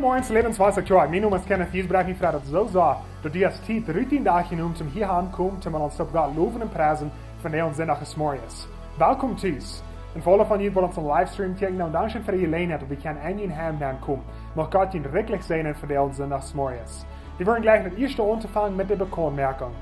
Goedemorgen, levenswasser kjøk. Min name is Kenneth Giesbrecht, min fredag zo zo. Dat die is tijd 13 dagen genoemd om hier aankomen, om ons op God loven en prijzen van de onzinnige smorjes. Welkom thuis. En voor alle van jullie die ons livestream kijken, nou dank je voor je leenheid, dat we kunnen aan je hem dan komen. Mag God je rekelijk zijn en voor de onzinnige smorjes. Wir wollen gleich mit ersten anfangen mit der Bekanntmerkung.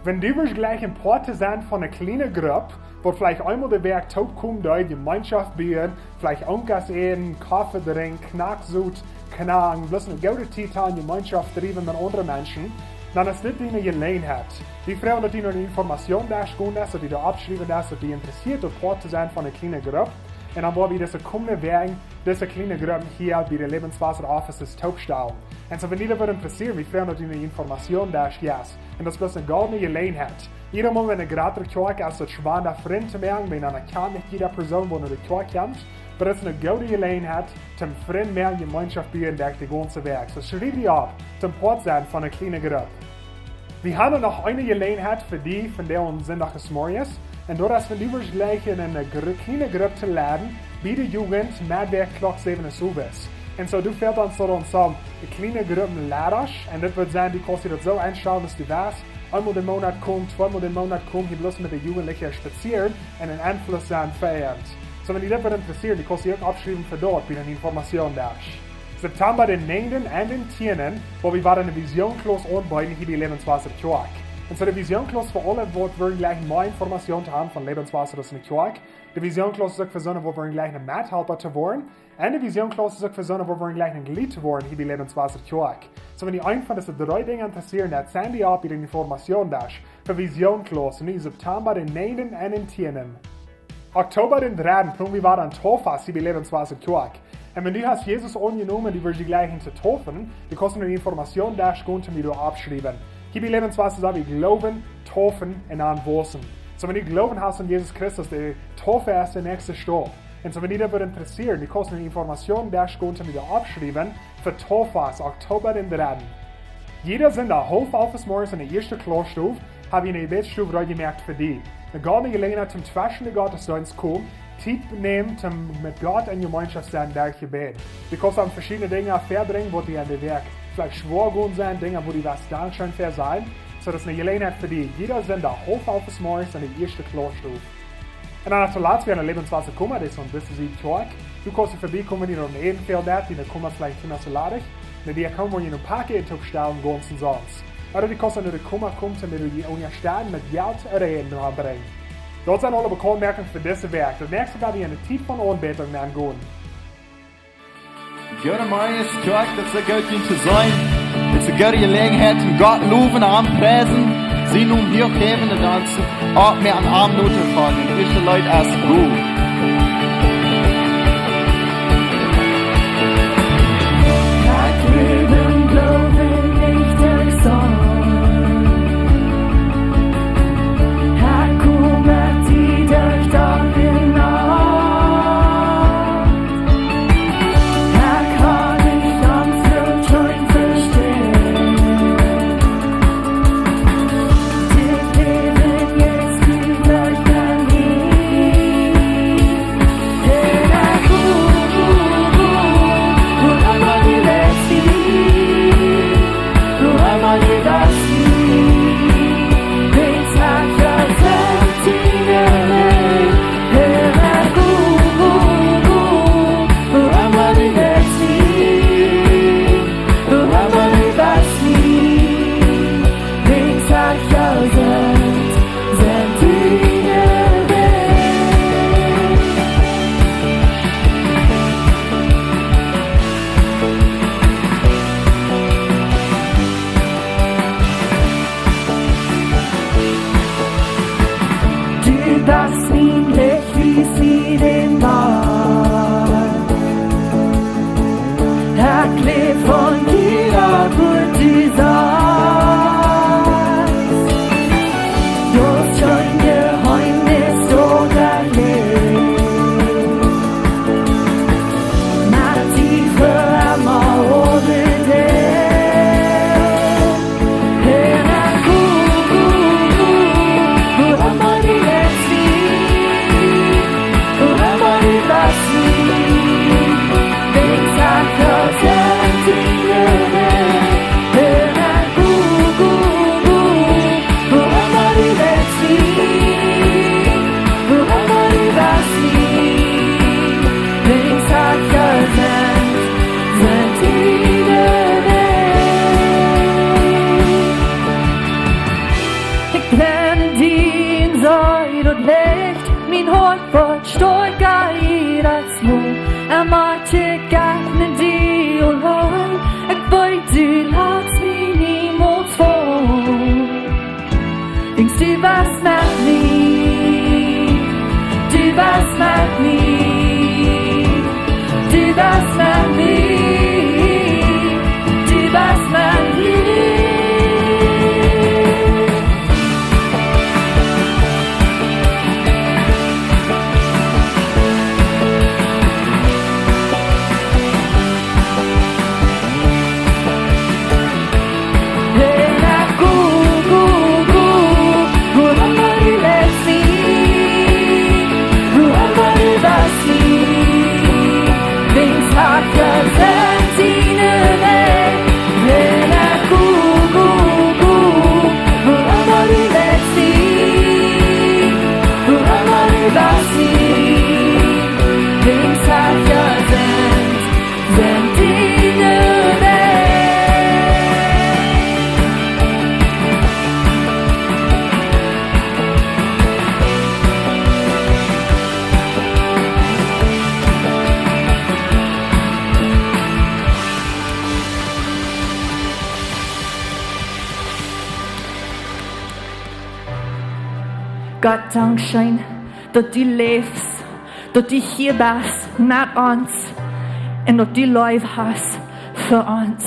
Wenn du wirst gleich ein Part sein von einer kleinen Gruppe, wo vielleicht einmal der Werk taub kommt, die Gemeinschaft bieten, vielleicht Onkas eten, Kaffee trinken, Knacksud, keine Ahnung, bloß eine gute Zeit an Gemeinschaft treiben mit anderen Menschen, dann ist das deine Gelegenheit. Die Frauen, die noch eine Information da stehen, dass die da abschreiben, dass die interessiert, ein Part sein von einer kleinen Gruppe. Und dann wollen wir diese kommende Woche, diese kleine Gruppe hier bei der Lebenswasser Offices taubstellen. Und so, wenn die das interessiert, wie Frauen, die eine Information da stehen, und das ist bloß eine goldene Gelegenheit. Jeder Mal, wenn eine gerade Kirche als das schwander Freund zu merken, wenn einer kann, nicht jede Person, die eine Kirche kennt, aber das ist eine gute Gelegenheit, zum Freund mehr Gemeinschaft bieten, der die ganze Werk. So schreib die ab, zum Port sein von einer kleinen Gruppe. Wir haben noch eine Gelegenheit für die, von der uns Sonntag morgens. Und dort wenn du gleich in eine kleine Gruppe zu laden, bei der Jugend, mit der Klock 7 Uhr ist. Und so, du fährst dann so eine kleine Gruppe laders, und das wird sein, die kannst du das so einstellen, dass du weißt, einmal den Monat kommt, zweimal den Monat kommt, hier bloß mit den Jugendlichen spazieren und einen Einfluss sein feiern. So, wenn dich das interessiert, die kannst du auch abschreiben für dort, bei den Informationen da. September den 9. und den 10. wo wir eine Vision-Kurs anbieten hier bei Lebenswasser Kirche. Und so der Vision-Kurs für alle, wo wir gleich mehr Informationen haben von Lebenswasser aus der Kirche. Der Vision-Kurs ist auch für so eine, wo wir gleich einen Mithelfer zu werden. Und der Vision-Kurs ist auch für so eine, wo wir gleich ein Glied zu werden hier bei Lebenswasser Kirche. So wenn die einen von diesen 3 Dingen interessieren, dann senden die ab bei den Informationen da. Für Vision-Kurs im September den 9. und den 10. Oktober den 3. tun wir an Tofas hier bei Lebenswasser Kirche. Und wenn du hast Jesus angenommen, die wirst du gleich zu taufen, die kannst du die Information da gehen, die du abschreiben. Hier bei Lebenswasser sagen wir Glauben, Taufen und Anwursen. So wenn du Glauben hast an Jesus Christus, der Taufe ist der nächste Stopp. Und so wenn dich das interessiert, die kannst du die Information da gehen, die du abschreiben, für Tofas, Oktober den 3. Jeder sind da halb auf des Morgens in der ersten Klarstufe, habe ich eine Gebetsstufe gemerkt für die. Eine goldene Gelegenheit zum Zwischen der Gottesdienst kommen, Zeit nehmen, mit Gott in Gemeinschaft sein, der Gebet. Du kannst dann verschiedene Dinge verbringen, wo die an der Werk vielleicht schwor gehen sein, Dinge, wo die was Dankeschön für sein. So, das ist eine Gelegenheit für die. Jeder sind da halb auf des Morgens in der ersten Klarstufe. Und dann zuletzt wir an der Lebenswasser kommen, das ist so ein bisschen wie Talk. Du kannst vorbeikommen, die noch in Edenfeld hat, die kommen vielleicht hin zu ladig. Und die kommen, wo die ein Paket aufstellen, ganz und sonst. Oder die kannst dann kommen, und die Universität mit Geld reden bringen. Das sind alle Bekanntmerkungen für dieses Werk. Das nächste wird in eine Zeit von Anbetung angehen. Gute Morgen, es ist Kirche, das ist ein Gott zu sein. Es ist eine gute Gelegenheit, um Gott loben, anpreisen. Sie nun hier kommen und uns auch mehr an Armnote fahren. Und ich die Leute erst gut. Gott, Dankeschön, dass du lebst, dass du hier bist, mit uns, und dass du Liebe hast für uns.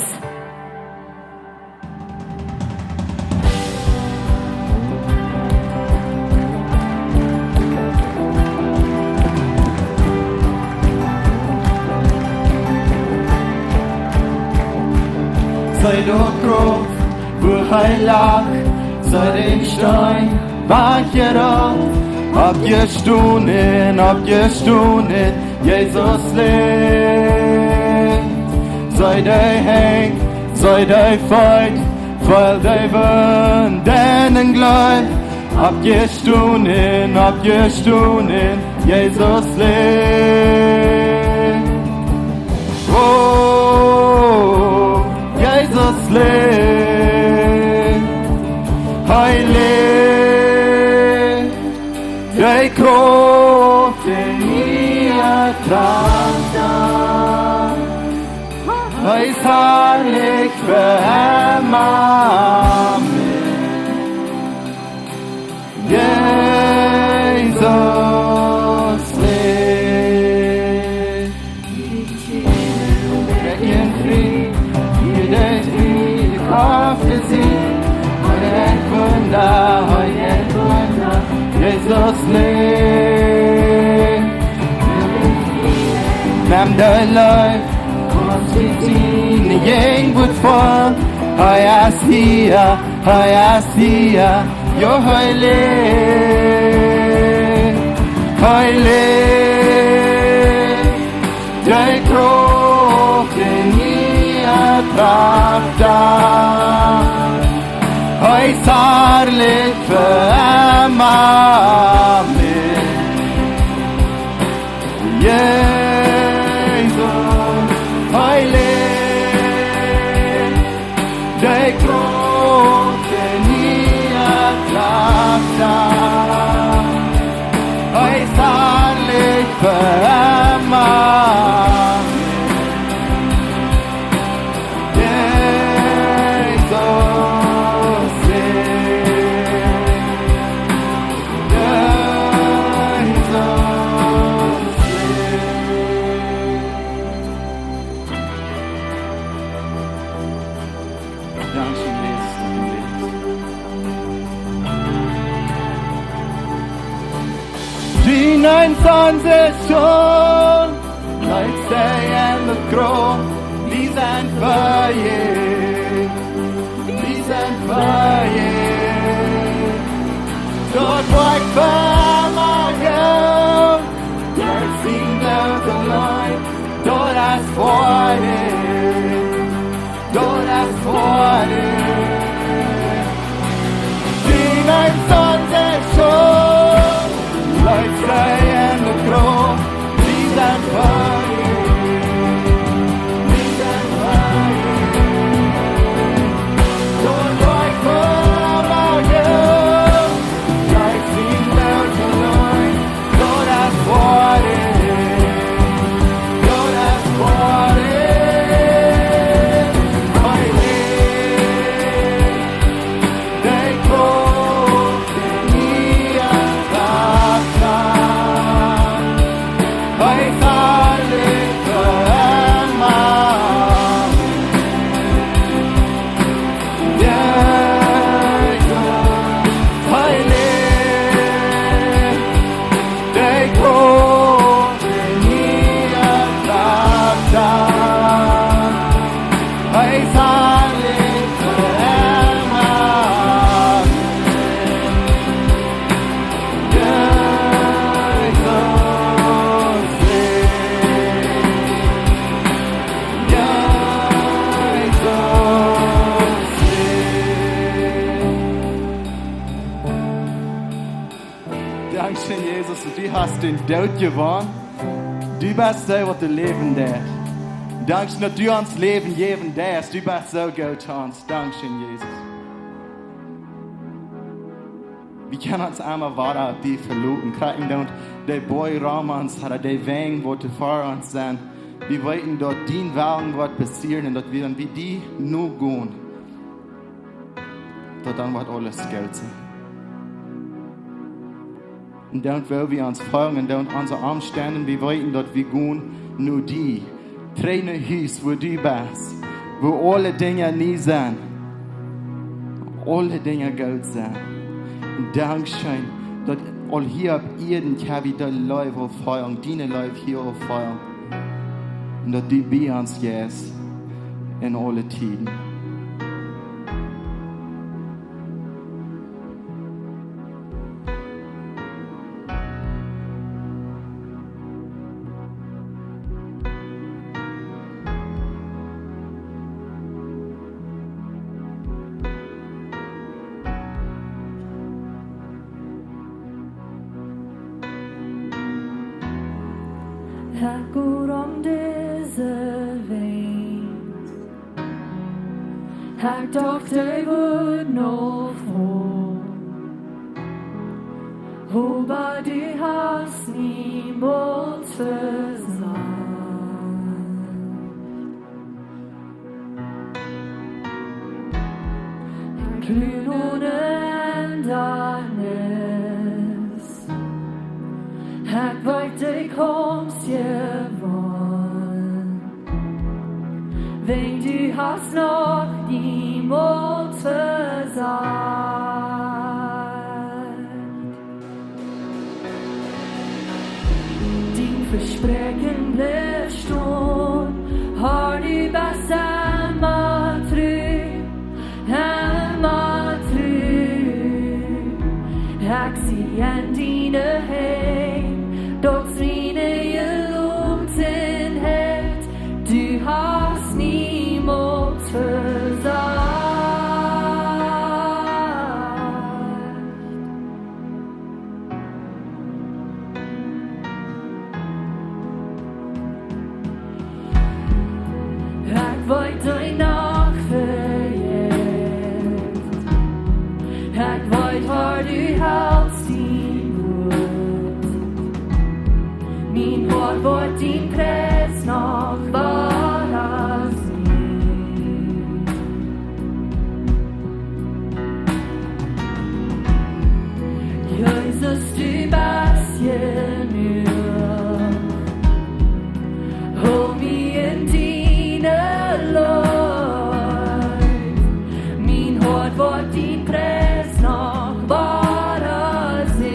Sei dort groß, wo heilig, sei den Stein, wach abgestunden, Jesus lebt. Sei der Heng, sei der Feind, weil der Wenden gleich, abgestunden, Jesus lebt. Oh, Jesus lebt, heilig, der Kraft in mir tragt, heißt herrlich für immer. Jesus lebt, in Frieden, jeder Friede, Kraft ist ihn, ein Wunder, Jesus lebt. Nimm dein Leib, komm mit ihm, gehen gut vor, er ist hier, jo heilig, der Kraft in mir tragt, heißt herrlich für immer mit Jesus, heilig, der Kraft in mir tragt, heißt herrlich für immer. Ein Sonnenson, like stay and the crow, these and fire, Dort like Famagon, there seemed out the line, dort as for it, ein Sonnenson, like stay and the crow, these and fire, Don't like Famagon, like seemed out the line, don't ask for it, don't ask for it, I live, they go in me and back down, I live forever. Dankeschön, Jesus, du hast den Tod gewonnen. Du bist der, was du leben darfst. Dankeschön, dass du uns Leben geben darfst. Du bist so gut uns. Dankeschön, Jesus. Wir können uns einmal warten, die verloren kriegen und der Boy Ramans hat der Wegen, wo die vor uns sind. Wir wollten dort den Wegen, was passieren und dass wir dann wie die nur gehen. Dort dann wird alles gut sein. Und dann will wir uns folgen, und unsere Umstände, wir wollten dort wir gehen, nur die. Träne Hüs, wo du bist, wo alle Dinge nie sind. Alle Dinge gut sind. Und Dankeschön, dass all hier auf Erden kann wieder Leute feiern, deine Leute hier feiern. Und dass du bei uns gehst in alle Tiden. Herr, går om deze week. Herr, dokter wordt nog vol. Hoba du hast niemand versagt. Herr, grün ohne Ändernis. Herr, weit du kommst hier wollen. Wenn du hast noch niemand versagt. Versprechen blev stånd, har du bara samma tryck, hemma tryck. Jag ser igen dina hem, dock rinner ju lugtenhet, du har niemand versagt. Wollt euch noch verjährt. Ich wollt, har du hältst din Wut. Min Wort wird din Press noch vara sin. Jesus, du bist hier nur. Hol mir in dine Lord, min Hort wird din Press noch vara sin.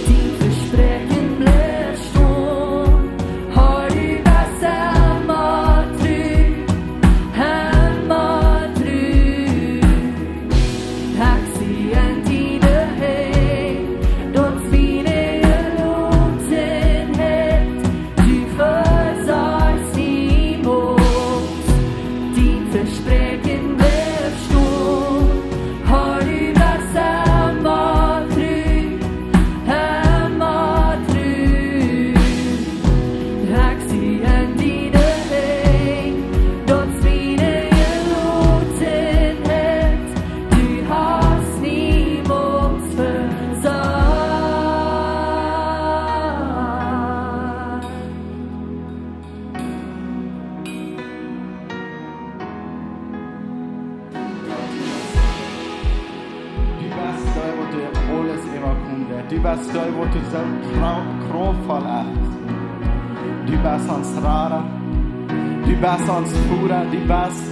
Din Versprechen blev stånd, har du bara samma tryck, hemma tryck. Jag ser igen dina hem, de sviner ju lugtenhet, du versagst niemals. Din Versprechen blev stånd, har du bara samma tryck, hemma tryck. Jag ser igen dina hem, de sviner ju lugtenhet, du hast niemals versagt. Du bist der, wo dir alles überkommt. Du bist der, wo du so kraftvoll ist. Du bist uns Radar. Du bist uns Führer. Du bist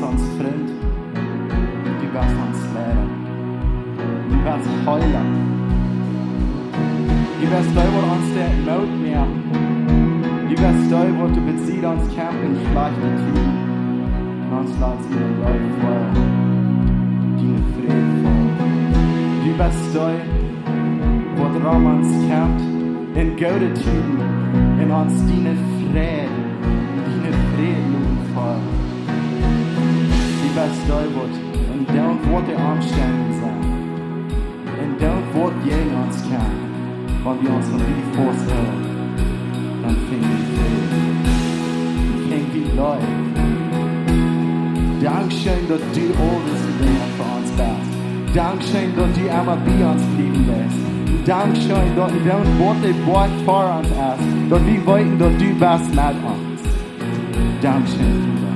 uns Freund. Du bist uns Lehrer. Du bist Heiler. Du bist der, wo uns der Not mehr. Du bist der, wo du bezieht uns Kämpfe in schlechte Tiden. Und uns lässt dir Leute vor. Dine Frieden vor. Du bist der, wo drum uns kämpft, in gute Tiden, in uns dine Frieden vor. Du bist der, wo in dem Wort der Umstände sind, in dem Wort gegen uns kann, weil wir uns von dir vorstellen, dann finden wir Frieden, dann finden wir Leute. Dankeschön, dass du alles Dinge für uns bist. Dankeschön, dass du immer bei uns bleiben lässt. Dankeschön, dass du dein Wort vor uns ist. Dass wir wollen, dass du bist mit uns. Dankeschön, Bruder.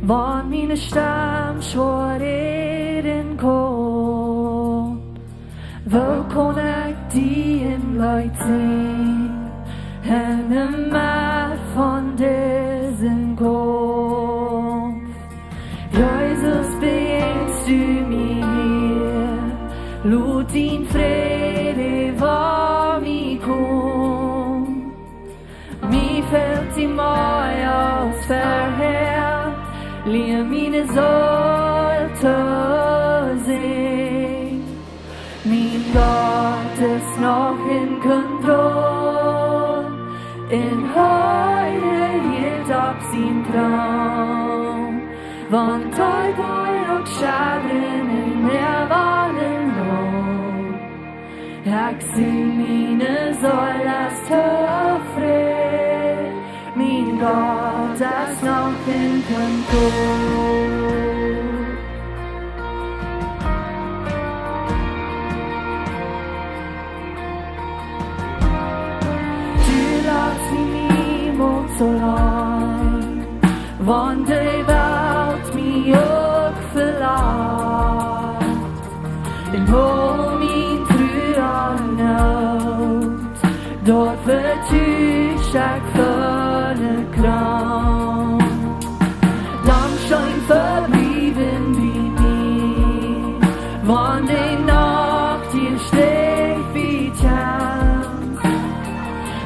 Van mine stem schwarer in kon. Wel kon ik die in luid zien en een maat van deze komst. Jezus, begegnest du mir, låt din vrede vara mig kom. Mi fällt i mig aus förhärt, le mine sollte sehen. Min Gott ist noch in Kontroll, in Höjde hielt ab sin Traum. Van Teufel och skärden i närvalen låg. Jag ser mine soldas fred. Min Gott är snart in Kontroll. Så långt van dig vart mig och förlagt en på min trua nåt då förtyrsag för en kram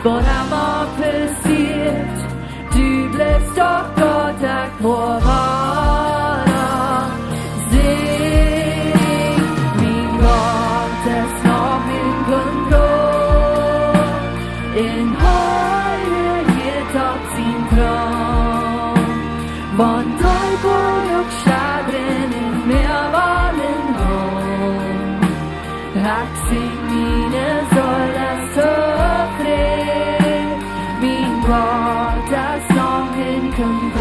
was immer passiert. Du bleibst doch Gott, der Korana. Sing, mein Gott ist noch in Kontrolle. In Heil geht auf sin Traum. Wann drei Bojok schadren in Meerwallen Raum. Ich sing meine Säule zufrieden. Mein Gott ist noch in Kontrolle.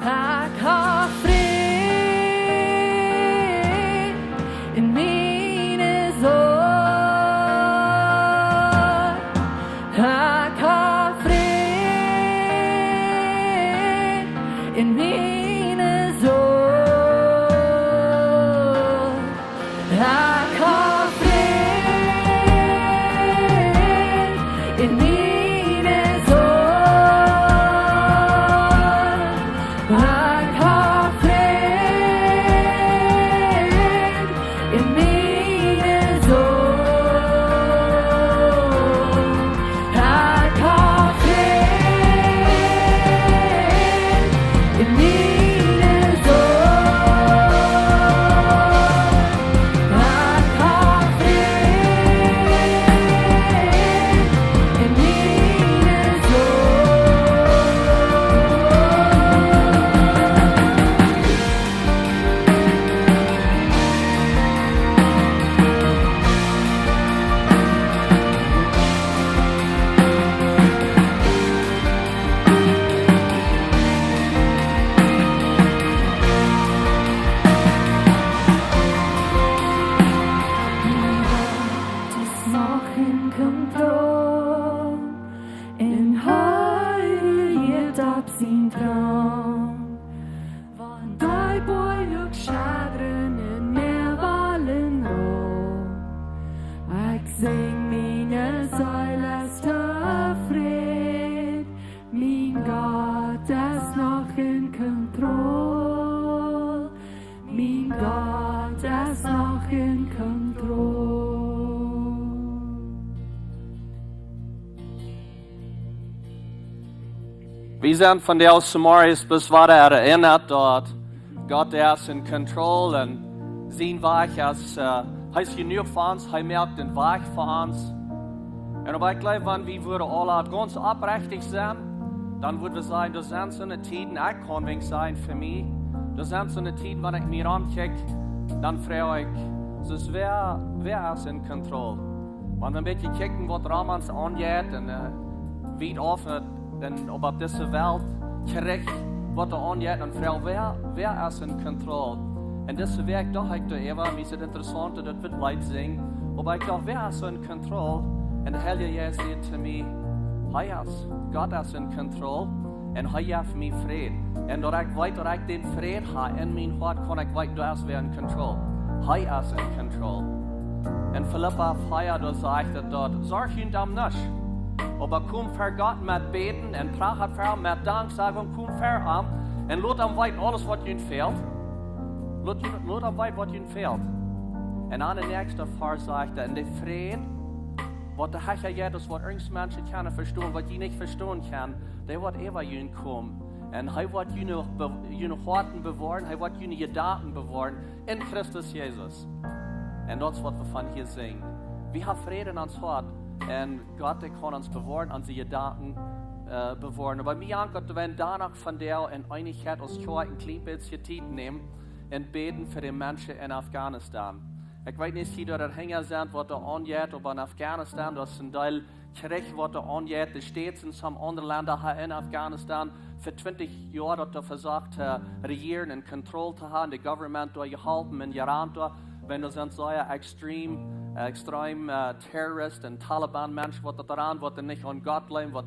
Ich hab Frieden in meine Sorge. Ich hab Frieden in meine Sorge. Ich hab Frieden in meine Sorge. Ich hab Frieden in meine Sorge. Ich hab Frieden in meine Wir sind von der aus Samaris bis weiter erinnert, dort Gott ist in Kontrolle und sein Weg ist, heißt genug für uns, er merkt den Weg für uns. Und aber ich glaube, wenn wir würden alle ganz abrechtig sein, dann würden wir sagen, das sind so eine Zeiten, ich kann wenig sein für mich. Das sind so eine Zeiten, wenn ich mir ankicke, dann frage ich, so wer ist in Kontrolle? Wenn wir ein bisschen kicken, was Ramans angeht, und wie offen, denn ob auf dieser Welt gerecht, was da angeht, dann frage ich, wer ist in Kontrolle? Und das Werk doch ich da Eva, wie es interessant, das wird Leid singen, aber ich dachte, wer ist in Kontrolle? Und der Heilige Jesus sagt zu mir, Gott ist in Kontrolle und er hat mir Frieden. Und da ich weiß, dass ich den Frieden habe in meinem Hart, kann ich weiß, du hast in Kontrolle. Er ist in Kontrolle. Und Philippa 4, da sagt er dort, sorg ihn dem nicht. Aber komm für Gott mit Beten und Pracht für mit Danksagung, komm für ihm und lass ihm weit alles, was ihm fehlt. Lass ihm weit, was ihm fehlt. Und an der nächsten Vers sagt er, in der Frieden, was der Herr jetzt ist, was irgendwelche Menschen können verstehen, was ich nicht verstehen kann, der wird immer ihnen kommen. Und er wird ihre Worte bewahren, er wird ihre Gedanken bewahren in Christus Jesus. Und das ist, was wir von hier singen. Wir haben Frieden in uns Hart und Gott kann uns bewahren, unsere Gedanken bewahren. Aber mir angehört, wenn danach von der in Einigkeit aus Chor ein klein bisschen Zeit nehmen und beten für die Menschen in Afghanistan. Ich weiß nicht, wie da Hänger sind, was da angeht, aber in Afghanistan, das ist ein Teil Krieg, was da angeht. Es steht in some anderen Ländern in Afghanistan für 20 Jahre da versagt, regieren und Kontrolle zu haben, die Government da gehalten, in Iran da, wenn das sind so extrem Terroristen und Taliban-Menschen, was da daran, was nicht an Gott leben, was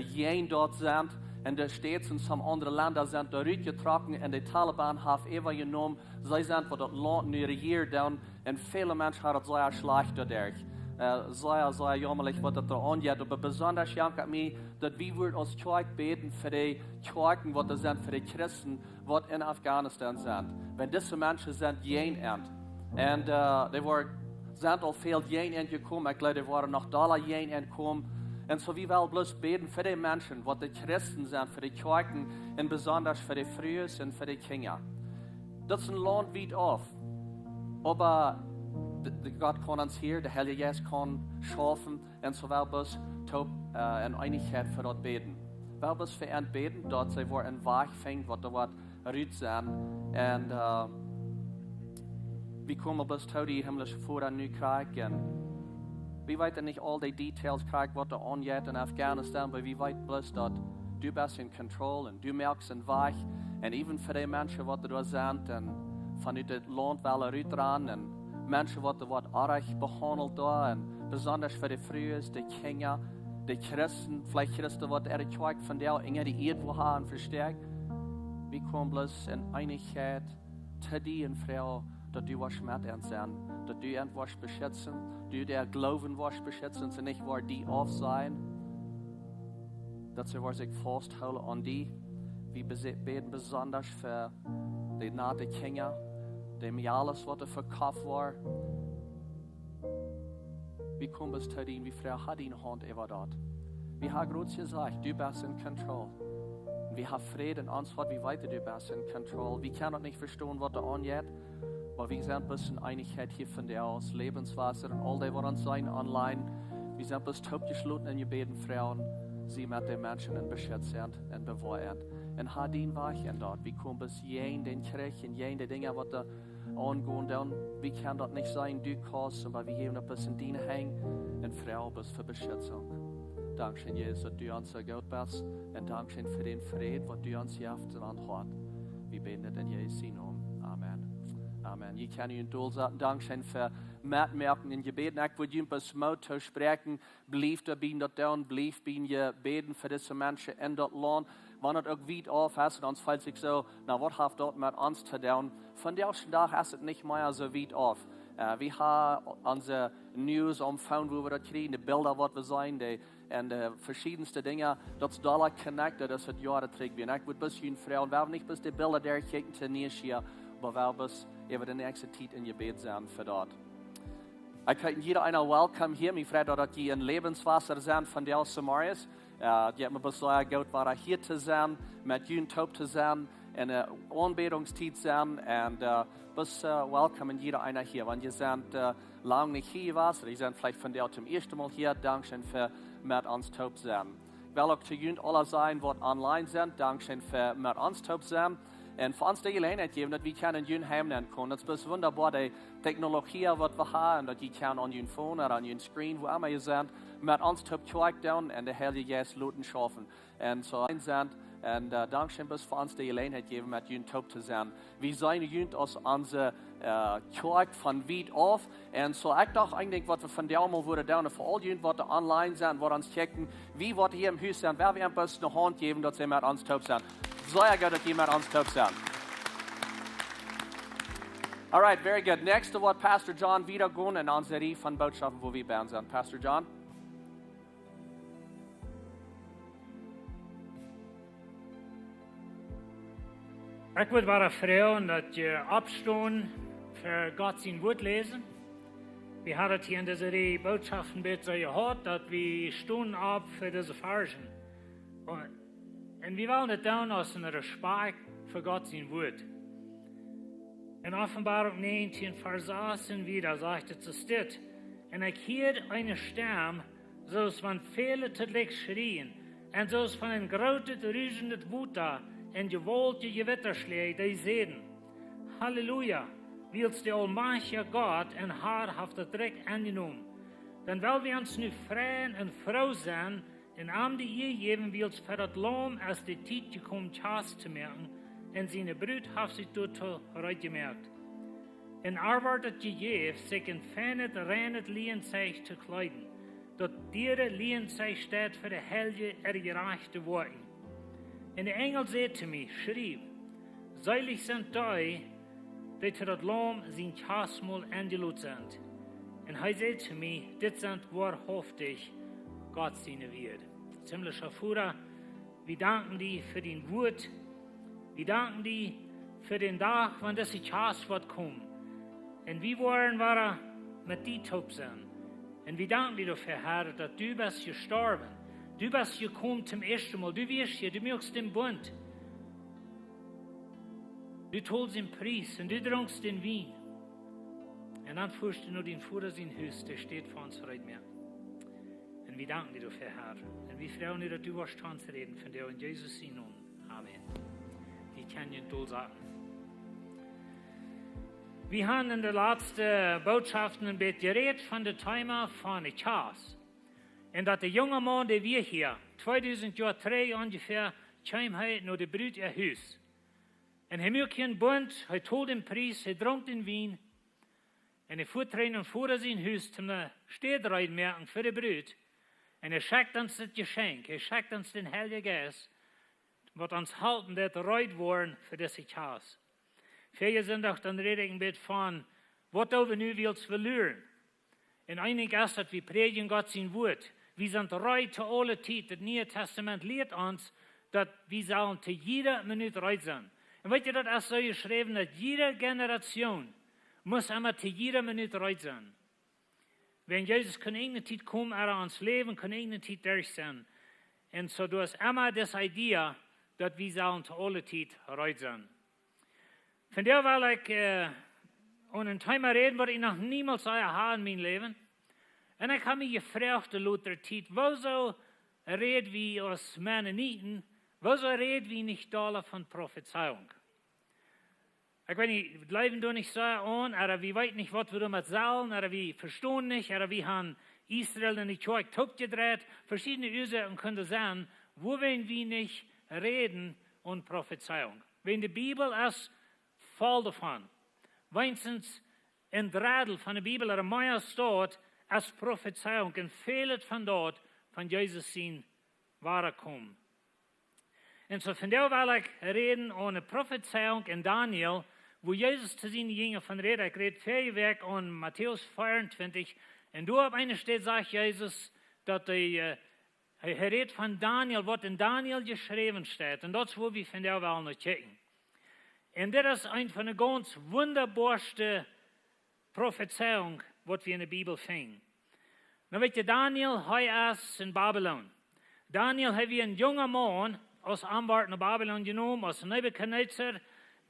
jen dort sind. Und da steht in some anderen Ländern sind da rübergetragen und die Taliban haben immer genommen, sie sind, was das Land nicht regiert, und viele Menschen haben so schlecht dadurch. sehr jammerlich, was das da angeht. Aber besonders jammert mich, dass wir als Kirche beten für die Kirchen, was das sind, für die Christen, was in Afghanistan sind. Wenn diese Menschen sind, jeden End. Und die sind al veel jeden End gekommen. Ich glaube, die waren noch da jeden End gekommen. Und so wie wir bloß beten für die Menschen, was die Christen sind, für die Kirchen und besonders für die Frühes und für die Kinder. Das ist ein Land weit auf. Aber Gott kann uns hier, der Heilige Geist kann schaffen und so wir bloß in Einigkeit für dort beten. Wir bloß für ihn beten, dort sie wo ein Weg fängt, was da wird rüt sein. Und wir kommen bloß die himmlische Vater nu kriegen. Wir weten nicht all die Details kriegen, was da angeht in Afghanistan, aber wir weten bloß, dass du bist in Kontrolle und du merkst den Weg. Und even für die Menschen, die da sind, und von dem Land wollen rütran, und Menschen, die dort arg behandelt da, und besonders für die Frühes, die Kinder, die Christen, vielleicht Christen, die ihre Kirche von der Inge die irgendwo haben, verstärkt. Wir kommen bloß in Einigkeit zu dir und Frau, dass du was mit uns sein, dass du uns was beschützen, du der Glauben was beschützen, und nicht war die auf sein, dass sie sich festhalten an die. Wir beten besonders für die nahe Kinder, dem alles, was verkauft war. Wir kommen bis zu dir, wie Frau hat in Hand über dort. Wir haben groß gesagt, du bist in Kontrolle. Wir haben Frieden und Antwort, wie weiter du bist in Kontrolle. Wir können nicht verstehen, was da angeht. Aber wir sind bis in Einigkeit hier von dir aus, Lebenswasser und all die, was uns sein online. Wir sind bis taub geschlossen in Gebeten, Frauen, sie mit den Menschen in Beschütz sind und bewahren. Und hat ihn weichen dort. Wir kommen bis jen den Kirchen, jen die Dinge, was da angehen, dann wir können dort nicht sein, du kannst, aber wir geben ein bisschen Dienst hängen und Frau bis für Beschützung. Dankeschön, Jesus, dass du uns so gut bist und Dankeschön für den Frieden, was du uns hier auf der Hand hast. Wir beten in Jesu Namen. Amen. Amen. Je kan u een doel zetten. Dankzij voor metmerken in je beden. Ik wil je pas moed spreken. Blijf er bij dat doen. Blijf bij je beden voor deze mensen in dat land. Wanneer het ook weit auf is, dan fällt zich zo, nou wat heeft dat met ons te doen? Van de eerste dag is het niet meer zo weit auf. We hebben onze nieuws om phone, wo we dat krijgen, de beelden wat we zijn, en de verschiedenste dingen, dat is daar connected, dat is het jaren terug. En ik wil best je vrouw, we hebben niet best de beelden daar kijken te neerschieën, maar we hebben even de nächste tijd in je bed zijn voor dat. Ik kan jeder einer welcome hier, mijn vrouw, dat je een levenswasser zijn van de Samariërs. Die hebben me bezwaar goed waren hier te zijn, met jullie top te zijn, in de aanbetungstijd zijn. En best welcome in jeder einer hier, want je bent lang niet hier was, je bent vielleicht van der zum eerste Mal hier, dankzij voor met ons top zijn. Ik wil ook te jullie alle zijn wat online zijn, dankzij voor met ons top zijn. En voor ons de gelegenheid geven dat we kunnen jullie heimnemen kunnen. Dat is best wunderbar, de technologie wat we hebben, dat je kan aan je phone of aan je screen, wo immer je bent, met ons top kijken doen en de Heilige Geest laten schaffen. En zo zijn. En dankzij best voor ons de gelegenheid geven met jullie top te zijn. We zijn jullie als onze kerk van weit af. En zo ik dacht eigenlijk wat we van de allemaal worden doen. Voor al jullie wat online zijn, wat ons kijken, wie wat hier im huis zijn, waar we een best een hand geven dat ze met ons top zijn. Sehr gut, dass jemand uns top sind. All right, very good. Next to what Pastor John wieder gehen in unsere Serie von Botschaften, wo wir bei sind. Pastor John. Ich würde mal fragen, dass ihr abstehen für Gott sein Wort lesen. Wir haben hier in dieser Serie Botschaften bitte gehört, dass wir stehen ab für diese Versen. Und wir wollen das tun aus einem Respekt für Gott sein Wort. In Offenbarung 19, Vers 18 wieder sagt es steht, und ich hörte eine Stimme, so es von vielen Tedlich schrien, und so es von einem großen, rüsenden Wutter, und gewollte Gewitterschläge, die sehen. Halleluja, willst der allmächtige Gott ein haarhafter Dreck angenommen. Dann wollen wir uns nu freuen und froh sein, in am die ihr geben willst für das Lohn, als die Zeit gekommen ist, zu merken, und seine Brut hat sich dort gemerkt. Und arbeitet gegeben, sich in feines, reines Lienzeichen zu kleiden, dort ihre Lienzeichen steht für die Helge gerechte Worte. Und der Engel sagte mir, schrieb, seilig sind die, die zu das Lohn sein Chasmul angelut sind. Und er sagt zu mir, das sind wahrhaftig Gott seine Wert. Himmlischer Vater, wir danken dir für den Wort. Wir danken dir für den Tag, wann das Chance wird kommen. Und wir wollen mit dir taub sein. Und wir danken dir dafür, Herr, dass du bist gestorben. Du bist gekommen zum ersten Mal. Du wirst hier, du möchtest den Bund. Du tollst den Preis und du trinkst den Wein. Und dann führst du nur den Vater sein Haus, der steht vor uns heute mehr. Und wir danken dir dafür, Herr. Und wir freuen uns, dass du was tanzen reden von dir in Jesus in Namen. Amen. Die kann ich toll sagen. Wir haben in der letzten Botschaften ein bisschen geredet von der Thema von der Chance. Und dass der junge Mann, der wir hier, 2003 ungefähr, kam heute nach der Brut ihr Haus. Und er möchte keinen Bund, er told den Preis, er trank den Wein. Und er fuhr rein vor sein Haus zum Städterein merken für die Brut. Und er schickt uns das Geschenk, er schickt uns den Heiligen Geist, was uns halten, dass er reit worden für diese Chance. Viele sind auch dann rede ich ein bisschen von, was wir nu willst verlieren. Und einig ist, dass wir predigen Gott sein Wort. Wir sind reit zu aller Zeit. Das Neue Testament lehrt uns, dass wir sollen zu jeder Minute reit sein. Und weißt ihr, das ist so geschrieben, dass jede Generation muss immer zu jeder Minute reit sein. Wenn Jesus kann irgendeine Zeit kommen, ans Leben, kann irgendeine Zeit durch sein. Und so du hast immer das Idee, dass wir sollen zu aller Zeit reit sein. Von der will ich ein Thema reden, was ich noch niemals habe in meinem Leben. Und ich habe mich gefragt, der Luther Tiet, wieso reden wir als Mennoniten, wieso reden wir nicht da von Prophezeiung? Ich weiß nicht, bleiben da nicht so an, oder wir wissen nicht, was wir damit sollen, oder wir verstehen nicht, oder wir haben Israel in die Kirche taub gedreht, verschiedene Ursachen können sein, wo wollen wir nicht reden und Prophezeiung. Wenn die Bibel ist, voll davon. Wenigstens ein Drittel von der Bibel oder mehr steht als Prophezeiung und vieles von dort von Jesus sein wahre kommen. Und so von der will ich reden ohne Prophezeiung in Daniel, wo Jesus zu seinen Jüngern von redet. Ich rede viel weg an Matthäus 24. Und du auf einer Stelle sagt Jesus, dass er redet von Daniel, was in Daniel geschrieben steht. Und das, wo wir von der will noch checken. Und das ist eine von den ganz wunderbarsten Prophezeiungen, was wir in der Bibel finden. Dann wird Daniel ist in Babylon. Daniel hat wie ein junger Mann aus Anwart nach Babylon genommen, aus Nebuchadnezzar,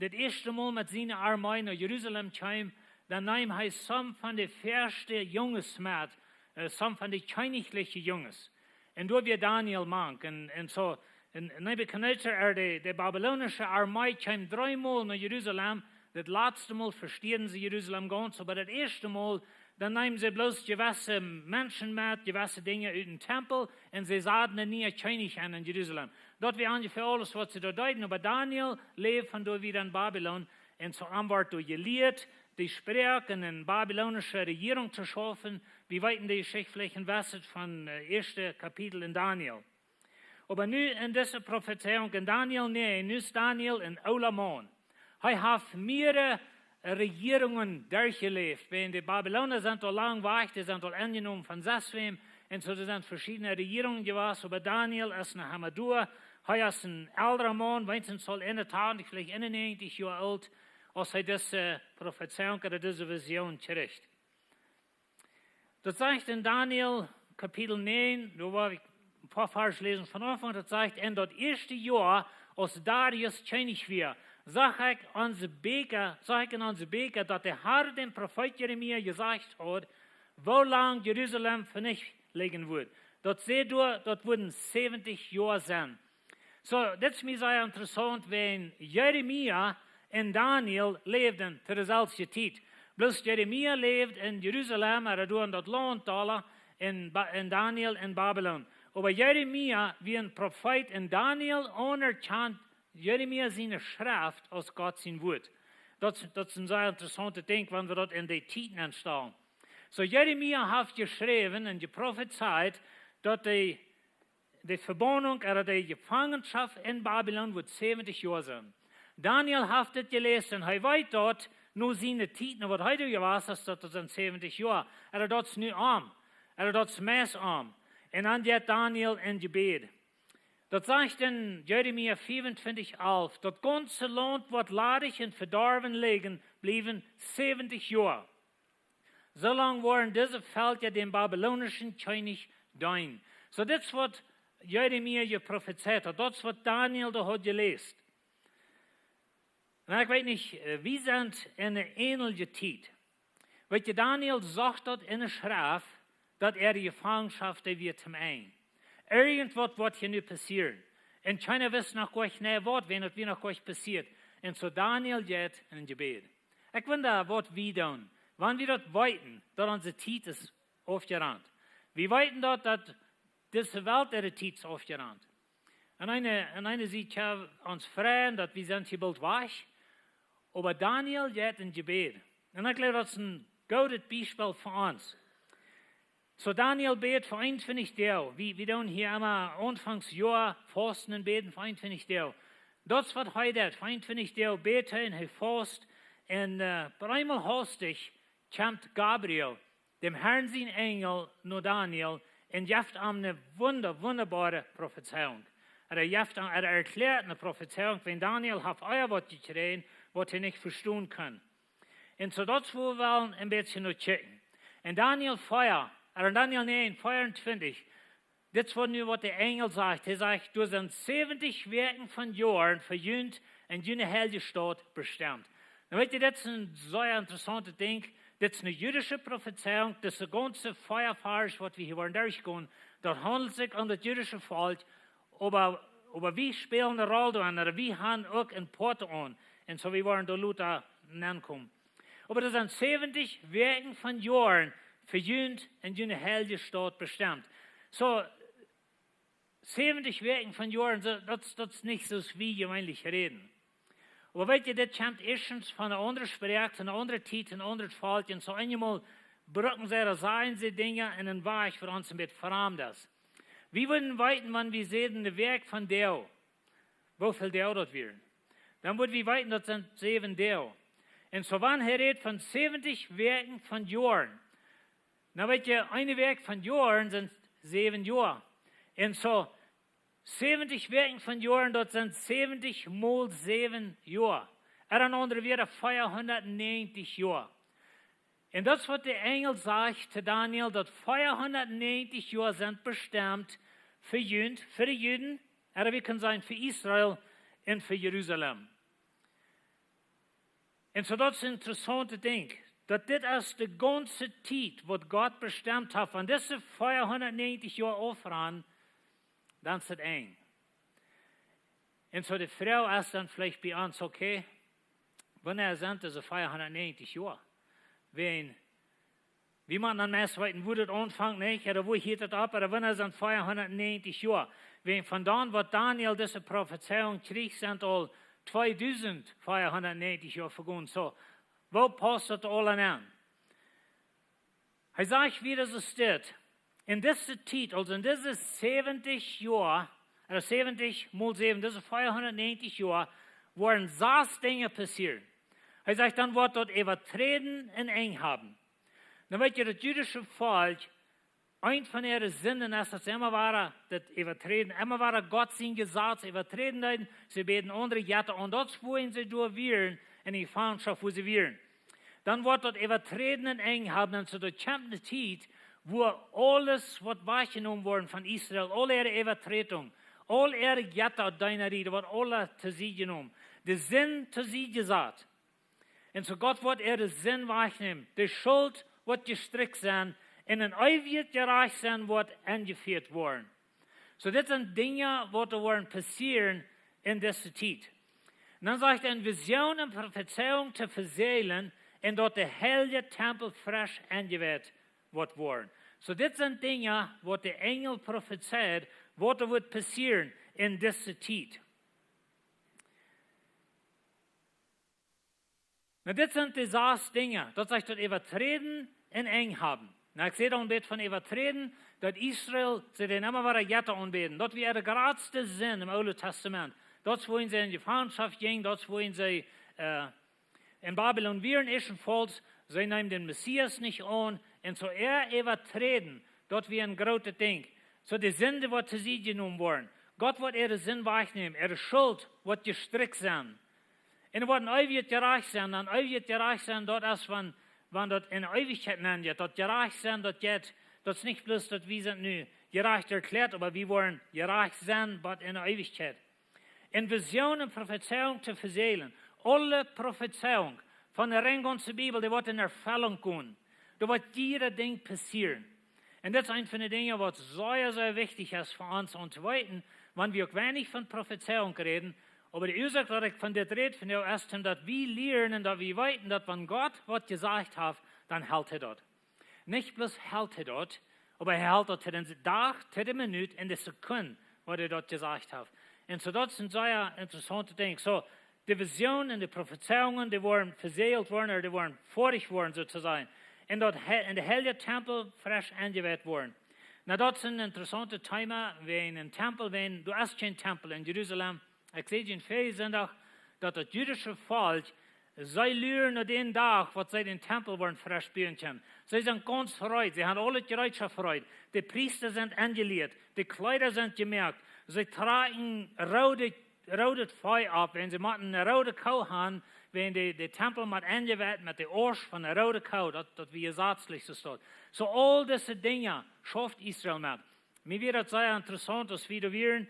das erste Mal mit seiner Armee nach Jerusalem kam. Dann nahm er some von den ersten Jungs mit, some von den königlichen Jungs. Und da wird Daniel mank. Und so, in Nebuchadnezzar, die babylonische Armee kam 3 Mal nach Jerusalem. Das letzte Mal verstehen sie Jerusalem ganz, aber das erste Mal, dann nehmen sie bloß gewisse Menschen mit, gewisse Dinge aus dem Tempel und sie sahen nie König an in Jerusalem. Dort wäre ungefähr alles, was sie da deuten. Aber Daniel lebt von da wieder in Babylon und so wird da gelehrt, die Sprache in eine babylonische Regierung zu schaffen. Wir weiten die Geschichte was von 1. Kapitel in Daniel. Aber nu in dieser Prophezeiung in Daniel, nu ist Daniel ein alter Mann. Er hat mehrere Regierungen durchgelebt. Wenn die Babyloner sind da lang weg, die sind da angenommen von Saswem, und so sind verschiedene Regierungen gewesen. Aber Daniel ist ein Hamadur. Er ist ein älterer Mann, wenigstens soll vielleicht 91 Jahre alt, als er diese Prophezeiung oder diese Vision kriegt. Das sagt in Daniel Kapitel 9, da war ich ein paar Vers lesen von Anfang, das sagt, in das erste Jahr, als Darius König war, sag ich in unsere Beker, dass der Herr den Prophet Jeremia gesagt hat, wo lang Jerusalem vernichtet liegen wird. Dort seht ihr, dort wurden 70 Jahre sein. So, das ist mir sehr interessant, wenn Jeremia und Daniel lebten zu derselben Zeit. Bloß Jeremia lebt in Jerusalem, oder du in das Land da, in Daniel in Babylon. Aber Jeremia, wie ein Prophet in Daniel, anerkannt Jeremia seine Schrift als Gott sein Wort. Das ist ein sehr interessantes Ding, wenn wir dort in die Titeln anstellen. So Jeremia hat geschrieben und geprophezeit, dass die Verbannung oder die Gefangenschaft in Babylon wird 70 Jahre sein. Daniel hat das gelesen, er weiß dort, nur seine Titen, was heute gewesen ist, das sind 70 Jahre. Dat is nu arm. Dat is meest arm. En dan gaat Daniel in Gebet. Dat zegt in Jeremia 24:11, dat ganze Land wordt ladig en verdorven liggen, blijven 70 Jahre. So lang waren diese Felder dem babylonischen König dein. So das ist, was Jeremia geprophezeit hat. Das ist, was Daniel da hat gelesen. Und ich weiß nicht, wie sind in eine ähnliche Zeit. Weil Daniel sagt dort in der Schrift, dass die Gefangenschaft wird zum Ende. Irgendwas wird hier nu passieren. Und keiner weiß noch gar nicht, wenn es noch gar nicht passiert. Und so Daniel geht in Gebet. Ich will da was wieder tun. Wenn wir dort weiten, dass unsere Zeit ist aufgerannt. Wir weiten dort, dass diese Welt ihre Zeit ist aufgerannt. Und eine sieht ja uns freuen, dass wir sind hier bald weg. Aber Daniel geht in Gebet. Und ich glaube, das ist ein gutes Beispiel für uns. So Daniel betet für 21 Tage. Wir tun hier immer Anfangsjahr fasten und beten für 21 Tage. Das wird heute, für 21 Tage beten, er fast. Und dreimal hastig kommt Gabriel, dem Herrn sein Engel, nur Daniel, und gibt ihm eine wunderbare Prophezeiung. Er erklärt eine Prophezeiung, wenn Daniel hat euer Wort gekriegt, was er nicht verstehen kann. Und so das wollen wir ein bisschen noch checken. Und Daniel 9, 24, das war nur, was der Engel sagt. Er sagt, du sind 70 Werken von Jahren verjüngt und jene heilige Stadt bestimmt. Und weißt du, das ist ein sehr interessantes Ding. Das ist eine jüdische Prophezeiung, das ist ein ganze Feuerfahrt, was wir hier wollen durchgehen. Das handelt sich um das jüdische Volk, aber wir spielen eine Rolle daran, oder wir haben auch ein Port an. Und so wir wollen da Luther ankommen. Aber das sind 70 Werken von Jahren verjüngt und jene heilige Stadt bestimmt. So, 70 Werken von Jahren, das ist nicht so, wie gewöhnlich reden. Aber weißt du, das kommt erstens von einer anderen Sprache, einer anderen Zeit, einer anderen Volk. Und so einmal brücken sie oder sagen sie Dinge in den Weg für uns ein bisschen fremd ist. Wir würden weiten, wenn wir sehen, das Werk von Deo. Wie viel Deo das wären? Dann würden wir weiten, das sind 7 Deo. Und so wann er redet von 70 Werken von Jahren. Na weißt du, eine Werk von Jahren sind 7 Jahre. Und so 70 Werken von Jahren, das sind 70 mal 7 Jahre. Ein anderer wäre 490 Jahre. Und das, was der Engel sagt zu Daniel, dass 490 Jahre sind bestimmt für die Juden, oder wir können sagen für Israel und für Jerusalem. Und so das ist ein interessantes Ding, dass das ist die ganze Zeit, was Gott bestimmt hat, wenn diese 490 Jahre aufhören, dann ist es eng. Und so die Frau ist dann vielleicht bei uns, okay, wenn sind diese 490 Jahre. Wie man dann meist weiten, wo das anfängt, nicht, oder wo geht das ab, oder wenn sind 490 Jahre. Wenn von dann, was Daniel diese Prophezeiung kriegt, sind all 2490 Jahre vergangen. So, wo passt das alle an? Er sagt, wie das steht. In dieser Zeit, also in diese 70 Jahre, oder 70 mal 7, diese 490 Jahre, waren 6 Dinge passiert. Er sagt, dann wird dort übertreten und eng haben. Dann wird ja das jüdische Volk, ein von ihren Sinnen ist, dass immer war, das übertreten, immer war Gott sein Gesetz übertreten, sie beten andere Jätte und das wollen sie durchwählen in die Gefangenschaft, wo sie wählen. Dann wird dort übertreten und eng haben, und so dort kommt eine Zeit, wo alles, was wahrgenommen worden von Israel, alle ihre Übertretung, all ihre Jätte und Deinerie, da wird alle zu sie genommen. Der Sinn zu sie gesagt. Und so Gott wird ihre Sinn wahrnehmen. Die Schuld wird gestrickt sein, in ein ewiges Reich sein wird eingeführt worden. So das sind Dinge, die werden passieren in dieser Zeit. Und dann sagt er, in Vision und Prophezeiung zu verseelen, und dort der heilige Tempel frisch eingeweiht wird worden. So das sind Dinge, die der Engel prophezeit, was wird passieren in dieser Zeit. Na, das sind die 6 Dinge, das sagt, dort übertreten und eng haben. Na, ich sehe da ein Bild von übertreten, dass Israel sie den immer wieder Jätte anbeten. Dort wäre der geradste Sinn im Alten Testament. Dort wollen sie in die Gefangenschaft gehen, dort wollen sie in Babylon wären ebenfalls, sie nehmen den Messias nicht an, und so übertreten, dort wie ein großes Ding. So die Sünde wird zu sie genommen worden. Gott wird ihre Sinn wegnehmen, ihre Schuld wird gestrickt sein. Und wird ewig gerecht sein, dann ewig gerecht sein, dort erst, wenn dort in Ewigkeit nennt, dort gerecht sein, dort geht, das nicht bloß, dass wir sind nu gerecht erklärt, aber wir wollen gerecht sein, aber in der Ewigkeit. In Vision und Prophezeiung zu versehen, alle Prophezeiung von der ganzen Bibel, die wird in Erfüllung kommen. Da wird jeder Ding passieren. Und das ist eines von den Dingen, was sehr, sehr wichtig ist für uns und zu weiten, wenn wir auch wenig von Prophezeiung reden. Aber die Ursache, dass ich von der rede, von der ist, dass wir lernen, dass wir weiten, dass wenn Gott was gesagt hat, dann hält er dort. Nicht bloß hält er dort, aber er hält dort den Tag, die Minute, in der Sekunde, was er dort gesagt hat. Und so das sind sehr interessante Dinge. So, die Visionen und die Prophezeiungen, die wurden verseelt worden, oder die wurden vorig worden, sozusagen. Und dort in der Heilige Tempel frisch eingeweiht worden. Na, das sind interessante Themen, wenn ein Tempel, wenn du hast kein Tempel in Jerusalem. Ich sehe in vielen Sonntag, dass das jüdische Volk, sie lernen an den Tag, was sie den Tempel wollen frisch spielen können. Sie sind ganz freut, sie haben alle Gerätschaft freut. Die Priester sind angelehrt, die Kleider sind gemerkt. Sie tragen rotes Feuer ab, wenn sie mal eine rote Kuh haben, wenn der Tempel mal angeweiht mit der Arsch von der roten Kuh, das wie ersatzlich so steht. So all diese Dinge schafft Israel mit. Mir wird es sehr interessant, dass wir wären,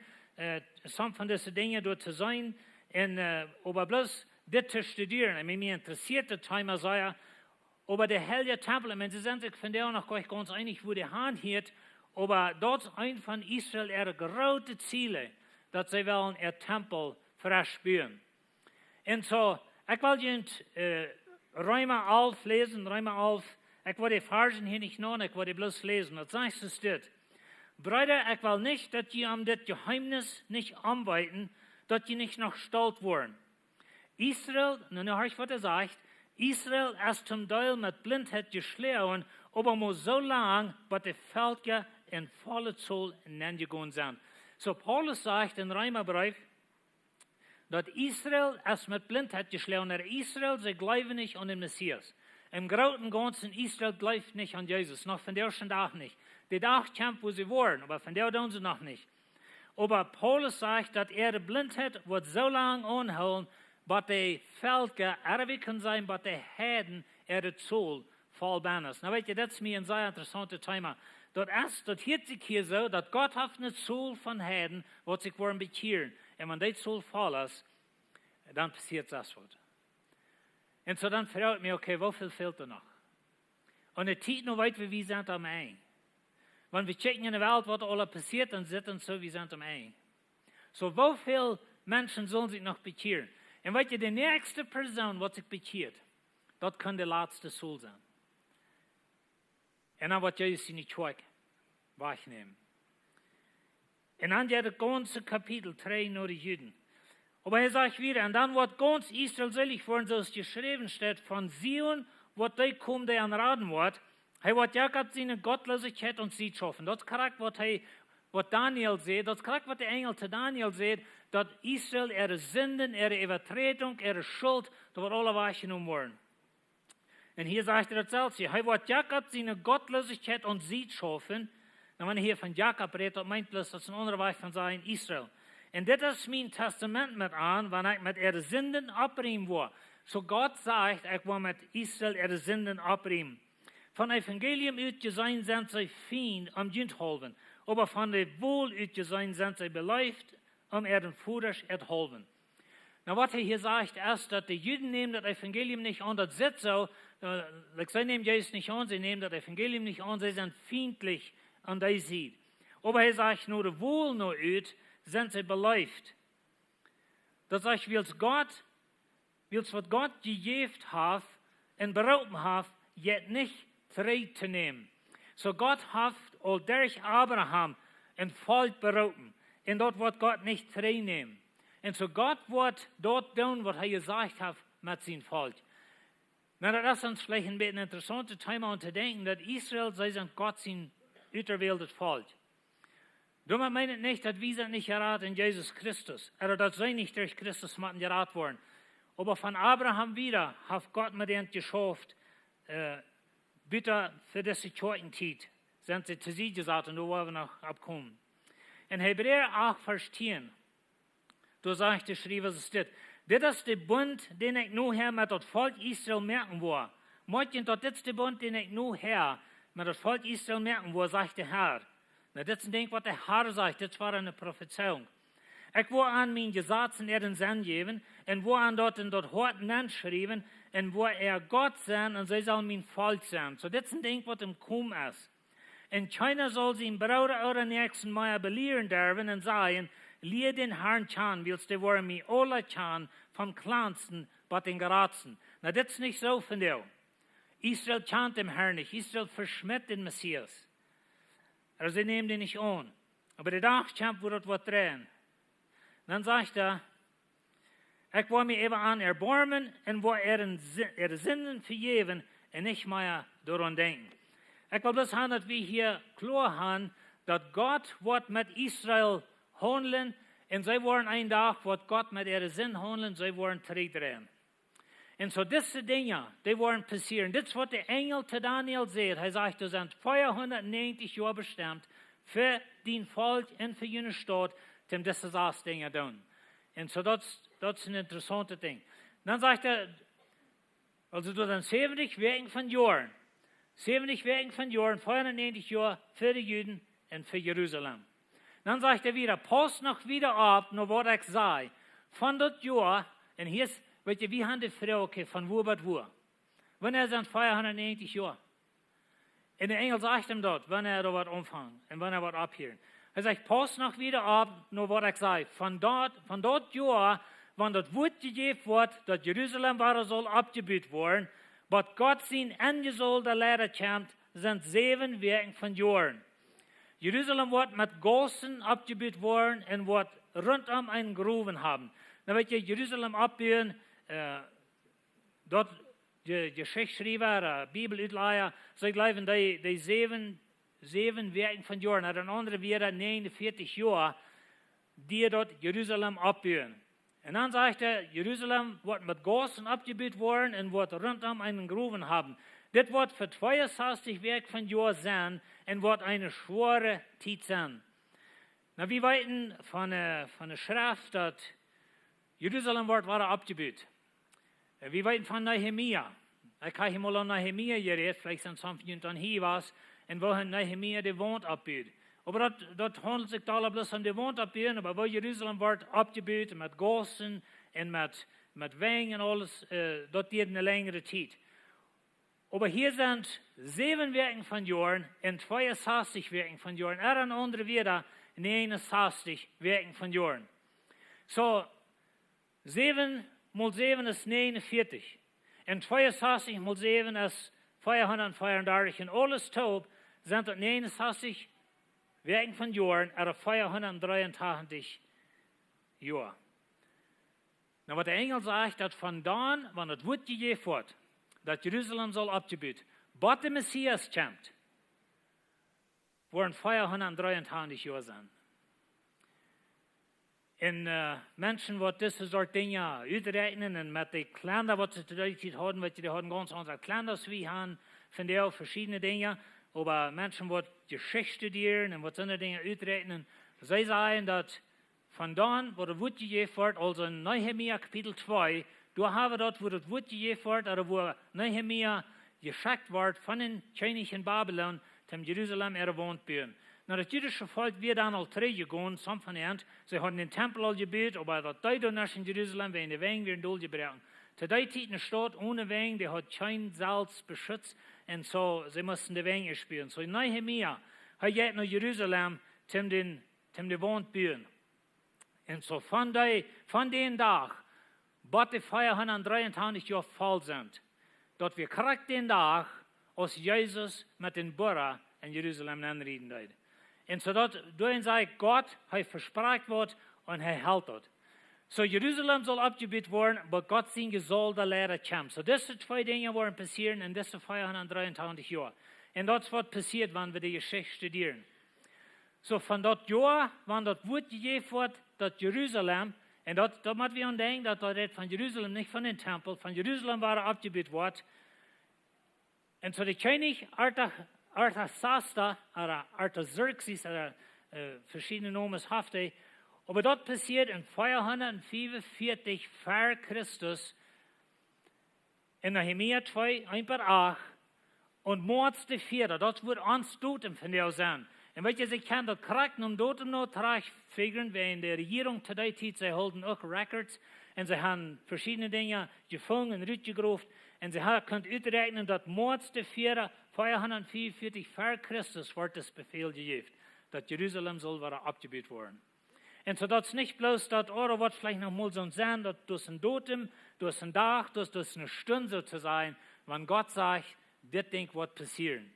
some von diesen Dingen dort zu sein, aber bloß das zu studieren. Mir interessiert das Thema sehr, aber der Heilige Tempel, sie sind sich von der auch noch gar nicht ganz einig, wo der Hand hielt, aber dort ist ein von Israel ihre große Ziele, dass sie wollen ihr Tempel frisch spüren. Und so, ich will jetzt Römer 11 lesen, Römer 11, ich will die Versen hier nicht noch, ich will die bloß lesen. Das heißt es dort. Brüder, ich will nicht, dass ihr am das Geheimnis nicht anweiten, dass ihr nicht noch stolz wurden. Israel, nun höre ich, was sagt, Israel ist zum Teil mit Blindheit geschlagen, aber muss so lang, bis die Völker in voller Zoll hineingegangen sind. So Paulus sagt in Römerbrief, dass Israel ist mit Blindheit geschlagen, aber Israel, sie glauben nicht an den Messias. Im Großen und Ganzen, Israel glaubt nicht an Jesus, noch von der ersten Tag nicht. Die Tag kämpft, wo sie wollen, aber von der tun sie noch nicht. Aber Paulus sagt, dass ihre Blindheit wird so lange anhalten, bis die Völker erwecken sein, bis die Heiden ihre Zoll voll bannes. Na, weißt du, das ist mir ein sehr interessantes Thema. Das hört sich hier so, dass Gott hat eine Zoll von Heiden, was sich wollen bekehren. Und wenn die Zoll voll ist, dann passiert das was. Und so dann fragt ich mich, okay, wie viel fehlt da noch? Und die Zeit noch weit, wie wir sind am Ende. Wenn wir checken in der Welt, was alles passiert, dann sind wir so, wir sind am Ende. So, wie viele Menschen sollen sich noch bekehren? Und weißt du, die nächste Person, die sich bekehrt, das kann der letzte Soul sein. Und dann wird Jesus sie nicht wegnehmen. Und dann das ganze Kapitel 3 nur die Juden. Aber er sagt wieder, und dann wird ganz Israel selig worden, so es geschrieben steht, von Zion wird der kommen, der an Raden wird. Er wird Jakob seine Gottlosigkeit und sie schaffen. Das ist korrekt, was Daniel sieht, das ist korrekt, was der Engel zu Daniel sieht, dass Israel ihre Sünden, ihre Übertretung, ihre Schuld, da wird alle weggenommen worden. Und hier sagt er das selbst, er wird Jakob seine Gottlosigkeit und sie schaffen. Und wenn er hier von Jakob redet, das meint bloß, das ist ein anderer Weg von sein Israel. Und das ist mein Testament mit an, wenn ich mit ihren Sünden abriemen will. So Gott sagt, ich will mit Israel ihre Sünden abriemen. Von Evangelium ausgesehen sind sie Feind am Jündholven, aber von der Wohl ausgesehen sind sie beleidigt ihren Fuhrers erholven. Na, was er hier sagt, ist, dass die Juden nehmen das Evangelium nicht an, das ist so, sie nehmen Jesus nicht an, sie nehmen das Evangelium nicht an, sie sind feindlich an die Seite. Aber er sagt, nur der Wohl noch aus, sind sie beleidigt. Das heißt, was Gott gegeben hat und beraubt hat, jetzt nicht zurückzunehmen. So Gott hat all durch Abraham ein Volk berauben. Und dort wird Gott nicht zurücknehmen. Und so Gott wird dort tun, was er gesagt hat mit seinem Volk. Na, das ist uns vielleicht ein bisschen interessantes Thema, um zu denken, dass Israel sei Gott sein auserwähltes Volk. Damit meint nicht, dass wir nicht geraten in Jesus Christus, oder dass sie nicht durch Christus geraten worden. Aber von Abraham wieder hat Gott mit ihnen geschafft, bitte für diese Zeit sind sie zu sich gesagt und da wollen wir noch abkommen. In Hebräer 8, Vers 10, da sagt der Schreiber, was ist das? Das ist der Bund, den ich nur her mit das Volk Israel merken will. Morgen, das ist der Bund, den ich nur her mit das Volk Israel merken will, sagt der Herr. Na, das ist ein Ding, was der Herr sagt, das war eine Prophezeiung. Ich will an mein Gesetz in ihren Sinn geben, und wo an dort in dort Horten Mensch schreiben, und wo Gott sein, und sie soll mein Volk sein. So, das ist ein Ding, was im Kum ist. Und keiner soll sein Bruder oder Nächsten mehr belehren dürfen und sagen, lehr den Herrn can, willst du wollen mir alle can, vom Kleinsten bis den Geratsten. Na, das ist nicht so von dir. Israel can't dem Herrn nicht. Israel verschmäht den Messias. Also sie nehmen den nicht an. Aber der Tag kommt, wo das was drehen. Dann sagt er, ich will mich eben an erbarmen und will Sinnen vergeben und nicht mehr daran denken. Ich will bloß haben, dass wir hier klar haben, dass Gott wird mit Israel handeln und sie wollen einen Tag, wird Gott mit ihren Sinn handeln, sie wollen zurückdrehen. Und so diese Dinge, die wollen passieren. Das ist, was der Engel zu Daniel sagt. Er sagt, das sind 490 Jahre bestimmt für dein Volk und für jene Stadt, um diese Dinge zu tun. Und so das ist ein interessantes Ding. Dann sagt er, also du dann 70 Wegen von Jahren. 70 Wegen von Jahren, 490 Jahre für die Juden und für Jerusalem. Dann sagt er wieder, pass noch wieder ab, nur was ich sage. Von das Jahr, und hier ist, weet je, wie haben die Frau von wo bis wo? Wanneer sind 490 Jahre? Und der Engel sagt ihm dort, wann da was anfangen und wann was abhören. Er sagt, pass noch wieder ab, nur was ich sage. Von dort Jahr, wann das Wort gegeben wird, dass Jerusalem war soll abgebaut worden, was Gott sein Ende soll, der Lehrer kommt, sind 7 Wochen von Jahren. Jerusalem wird mit Gossen abgebaut worden und wird rundum einen Gruben haben. Dann wird Jerusalem abbauen, dort die Geschichtsschreiber, Bibelutleier, sie glauben, die 7 Wochen von Jahren, und andere wieder 49 Jahre, die dort Jerusalem abbauen. Und dann sagt er, Jerusalem wird mit Gossen abgebaut worden und wird rundum einen Gruben haben. Das wird für 62 Wochen von Jahren sein und wird eine schwere Zeit sein. Na, wir weiten von der Schrift, dass Jerusalem war abgebaut. Wir weiten von Nehemia. Ich habe hier mal an Nehemia geredet, vielleicht sind es von Ihnen dann hier was, und wo Nehemia die Wand abbaut. Aber dort handelt sich da bloß um die Wand abbauen, aber wo Jerusalem wird abgebaut, mit Gossen und mit Wegen und alles, dort geht eine längere Zeit. Aber hier sind 7 Wochen von Jahren und 62 Wochen von Jahren. Und andere wieder 69 Wochen von Jahren. So, 7 mal 7 ist 49. Und 62 mal 7 ist 434. Und alles taub sind das 69 Wochen von Jahren, oder 483 Jahre. Na, was der Engel sagt, dass von dann, wenn das Wort gegeben wird, dass Jerusalem soll abgebaut, bis der Messias kommt, werden 423 Jahre sein. Und Menschen, die diese Sorte Dinge ausrechnen und mit den Ländern, die sie zu der Zeit hatten, weil die hatten ganz andere Länder, wie haben, von der verschiedene Dinge, aber Menschen, die Geschichte studieren und so Dinge ausrechnen, sie sagen, dass von dann, wo das Wort gegeben wird, also in Nehemia Kapitel 2, da haben wir dort, wo das Wort gegeben wird, oder wo Nehemia geschickt wird von den König in Babylon, zum Jerusalem wohnt bauen. Na, das jüdische Volk wird dann al teruggegaan, some von ihnen, sie haben den Tempel al gebaut, aber das Deutsch in Jerusalem, wenn die Wegen werden durchgebrochen. Zu der Zeit eine Stadt ohne Wegen, die hat kein Salz beschützt, und so, sie mussten die Wegen spielen. So, in Nehemia, hat jetzt nach Jerusalem, zum den Wohnt bauen. Und so, von den Tag, bis die 423 Jahre voll sind, dort wir kriegen den Tag, als Jesus mit den Bürgern in Jerusalem anreden wird. Und so dort, durch sagt Gott, er verspricht wird und er hält dort. So Jerusalem soll abgebaut werden, aber Gott sein soll der Lehrer kommen. So diese 2 Dinge werden passieren in diesen 423 Jahren. Und das wird passiert, wenn wir die Geschichte studieren. So von dort Jahr, wenn dort Wort gegeben wird, dass Jerusalem, En dat moeten we aan denken, dat redt van Jeruzalem, niet van den tempel. Van Jeruzalem waren afgebied wordt. En zo de König Artasasta, oder Artaxerxes, oder verschiedene Nomen haft hij. Aber dat passiert in 445 vor Christus. In Nehemia 2, 1 per 8. Und morgens de vierde, dat wordt ons dood van jou zijn. En weet je, ze kan dat kraken om dood om nou terugfiguren, weil in de regering te die tijd, zij holden ook records. En ze hebben verschillende dingen gevangen en uitgegroefd. En ze kunnen uitrekenen dat morgens de vierde, 444 voor Christus, wordt het bevel gegeven. Dat Jeruzalem zal worden afgebeet worden. En zodat het niet bloos dat, oder wat vielleicht noch mal so sein, dat durch ein Datum, durch ein Tag, durch eine Stunde so zu sein, wenn Gott sagt, dit Ding wird passieren.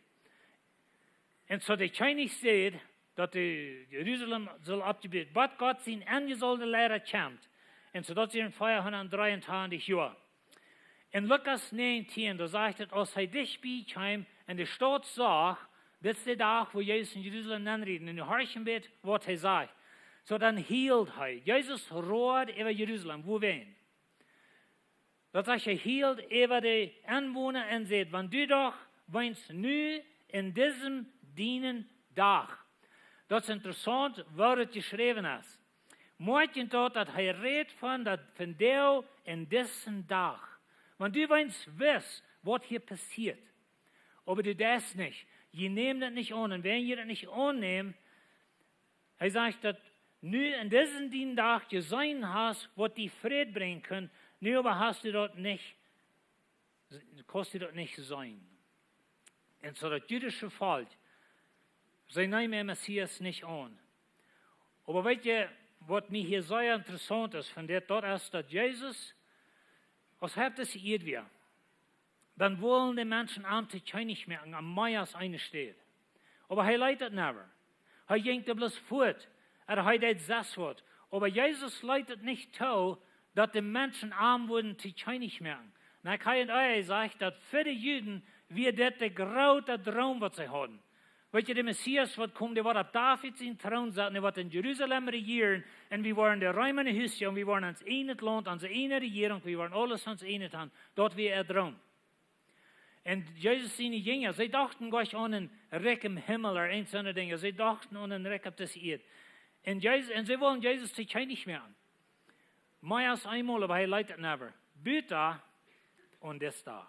Und so der König sieht, dass Jerusalem soll abgebieten, was Gott sein angesollte Lehrer kommt. Und so dass sie in 423 Jahren. In Lukas 19, da sagt es, als er dich beikam, und die Stadt sagt, das ist der Tag, wo Jesus in Jerusalem anreden, in der Horchenbett, was er sagt. So dann hielt er. Jesus rohrt über Jerusalem, wo wen? Dat sagt er hielt über die Anwohner und sagt, wenn du doch weinst nu in diesem dienen Tag. Das ist interessant, was es geschrieben ist. Morgen dort, dass er redet von der in diesem Tag. Wenn du weinst, weißt, was hier passiert. Aber du das nicht. Je nehmt das nicht an. Und wenn ihr das nicht annehmt, er sagt, dass nu in diesem Dienstag gesehen hast, was die Friede bringen kann, nu aber hast du dort nicht, kannst du dort nicht sein. Und so das jüdische Volk, sie nehmen den Messias nicht an. Aber weißt ihr, was mir hier sehr interessant ist, von der dort ist, dass Jesus, was hat es wir? Dann wollen die Menschen amtlich nicht mehr am Meiers eine steht. Aber er leitet nicht. Er ging da bloß fort. Er hat das Wort. Aber Jesus leitet nicht zu, dass die Menschen arm wurden, die nicht merken. Na, kein Ei sagt, dass für die Juden wir das der graue Traum, was sie hatten. Weet je, der Messias, was kommt, der war auf Davids in Thron saßen, der wird in Jerusalem regieren, und wir waren der Räume in Hüsse, und wir waren ans eine Land, ans eine Regierung, wir waren alles ans eine Hand. Dort wie Traum. Und Jesus seine Jünger, sie dachten gar nicht an einen Reck im Himmel oder ein so eine Dinge, sie dachten an einen Reck auf das Erde. Und sie wollen Jesus sich nicht mehr an. Mehr als einmal, aber er leitet never. Bitte und das Tag.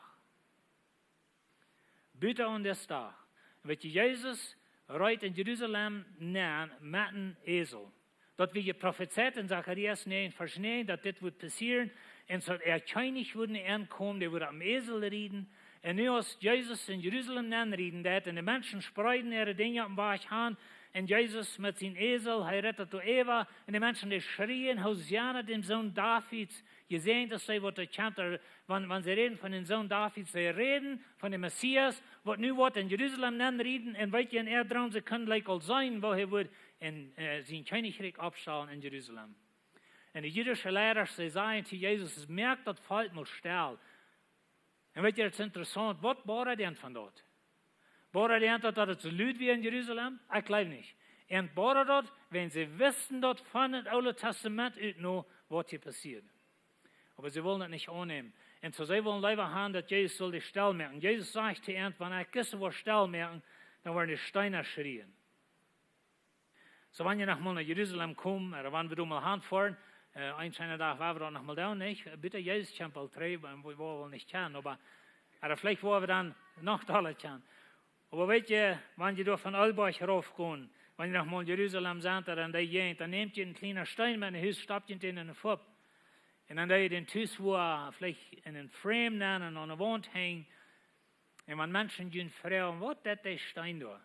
Bitte und das Tag. Weet je, Jesus rijdt in Jerusalem neer met een ezel. Dat we geprophezeit in Zacharias 9, vers 9, dat dit wordt passeren. En zo König worden aankomen, die worden am Esel reden. En nu als Jezus in Jerusalem reden dat, en de mensen spreiden ihre Dinge am Weg aan. En Jezus met zijn Esel, hij rettet door Eva. En de mensen die schreien, Hosanna, dem Sohn Davids. Je ziet dat zij wat chanten, wanneer ze reden van den Sohn Davids, ze reden van de Messias, wat nu wordt in Jerusalem reden. En weet je, in Erdraum, ze kunnen gelijk al zijn, waar hij wordt in zijn koninkrijk opstellen in Jerusalem. En de Jüdische leiders, ze zeiden zu Jezus, es merkt dat valt mal stil. En weet je, het is interessant, wat waren die van dat? Waren die dat het zo luid wie in Jerusalem? Ik geloof niet. En waren dat, wenn sie wissen dat van het Oude Testament uit nou, wat hier passiert. Aber sie wollen das nicht annehmen. Und so sie wollen lieber haben, dass Jesus soll die Stelle merken. Jesus sagt zu ihnen, wenn er Küsse was Stelle merken, dann werden die Steine schreien. So wenn ihr noch mal nach Jerusalem kommt, oder wenn wir da mal hinfahren, ein schöner Tag waren wir noch mal da, nicht? Bitte Jesus Tempel treiben, wo wir nicht kennen, aber vielleicht wollen wir dann noch da kennen. Aber weißt ihr, wenn ihr da von Albach raufgehen, wenn ihr noch mal in Jerusalem seid, dann nehmt ihr einen kleinen Stein mit einem Haus, stappt ihr den in den Fupp. Und dann da den Tuss, wo vielleicht in den Frame nennen, an der Wand hängen. Und wenn Menschen gehen fragen, was ist der Stein da?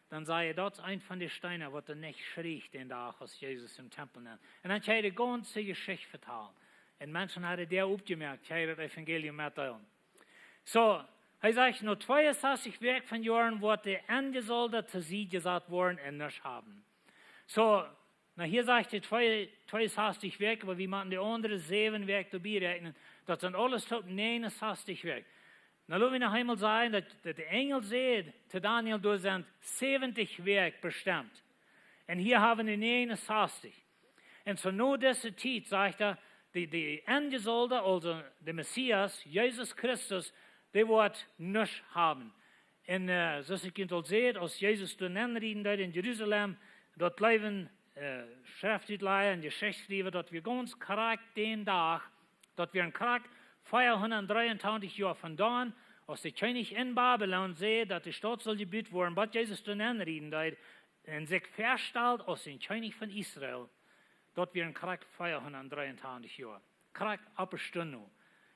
Dann sage ich, das ist ein von den Steinen, was nicht schrieg, den Tag, was Jesus im Tempel nennt. Und dann kann ich die ganze Geschichte vertellen. Und Menschen haben der aufgemerkt, kann ich das Evangelium mitteilen. So, er sagt, nur 62 Werk von Jahren, wo die Angesollte zu sie gesagt worden und nicht haben. So, na, hier sagt er 62 Werke, aber wir machen die anderen 7 Werke dabei rechnen. Das sind alles tot 69 Werke. Na, lassen wir noch einmal sagen, dass der Engel sagt, zu Daniel, du sind 70 Werke bestimmt. Und hier haben wir 69. Und so nur diese Zeit, sagt die Angesolde, also der Messias, Jesus Christus, der wird nichts haben. Und zoals ik het al zei, als Jezus toen inrieden deed in Jeruzalem, dat blijven schriftutleihen en geschichtsschrijven, dat we ganz korrekt den dag, dat we een korrekt 423 jaar vandaan, als de König in Babylon zei, dat de stad zal gebied worden, wat Jezus toen inrieden deed, en zich verstelt als een König van Israël, dat we een korrekt 423 jaar. Korrekt opgestaan.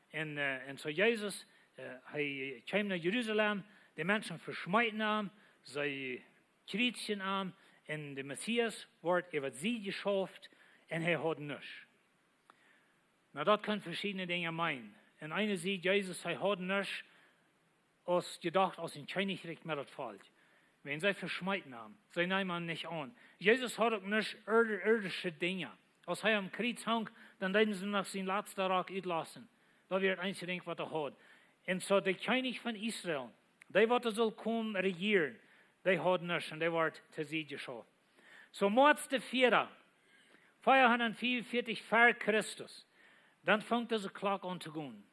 En zo Jezus, hij kwam naar Jeruzalem, die mensen verschmijten hem, zij kriegen hem, en de Messias wordt over sie geschaft, en hij had niets. Nou, dat kan verschillende dingen meinen. En eine ziet Jezus, hij had niets, als gedacht, als een Königreich mehr das valt. Wenn sie verschmijten hem, zij nemen hem nicht an. Jezus had ook niets irdische dingen. Als hij am Kreuz hang, dan deden ze nog zijn laatste raak uitlassen. Dat werd het enige ding wat hij had. En zo de König van Israël, die wat zal komen regieren, die had niets en die wordt te zich geschaft. Zo maart de 444 voor Christus, dan vangt deze klok aan te gaan.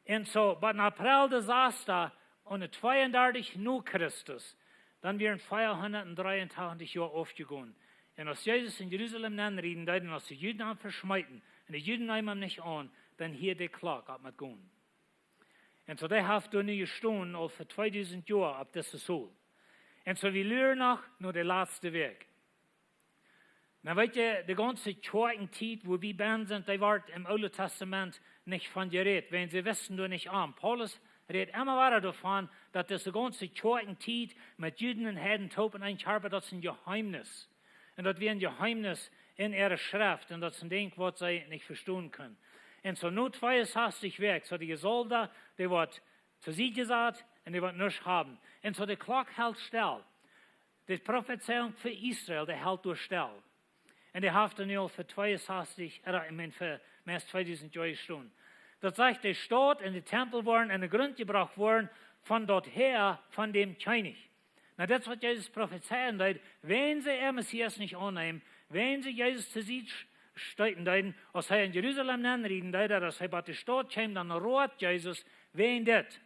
En zo, bij in april de 6e, en de 32 nu Christus, dan werden 483 jaar afgegaan. En als Jezus in Jeruzalem aanrieden, en als de Juden hem verschmijten, en de Juden nemen hem niet aan, dan hier de klok op met gaan. En zo, die heeft er nu gestaan, al voor 2000 jaar op deze zool. En zo, we leren nog naar de laatste week. Nou weet je, de ganze Kirchentijd, wo wir ben sind, die wordt im Oude Testament nicht von geredet, wenn sie wissen du nicht an. Paulus redet immer weiter davon, dass diese ganze Kirchentijd mit Juden und Heiden topen einscharben, das ist ein Geheimnis. Und das wir ein Geheimnis in ihrer Schrift, und das ist ein Ding, was sie nicht verstehen können. Und so nur 62 weg, so die Gesolde, die wird zu sich gesagt, und die wird nichts haben. Und so die Klok hält still. Die Prophezeiung für Israel, die hält durch still. Und die heeft er nu al voor 62, für mehr 2000 Jahre gestaan. Dat zegt, de Stadt en de Tempel worden in de grond gebracht worden von dort her, von dem König. Na, das ist, was Jesus prophezeien deed. Wenn sie Messias nicht annehmen, wenn sie Jesus zu sich steiten deiden, als hij in Jerusalem anreden deed, als hij bei der Stadt käme, dann roht Jesus, wen das?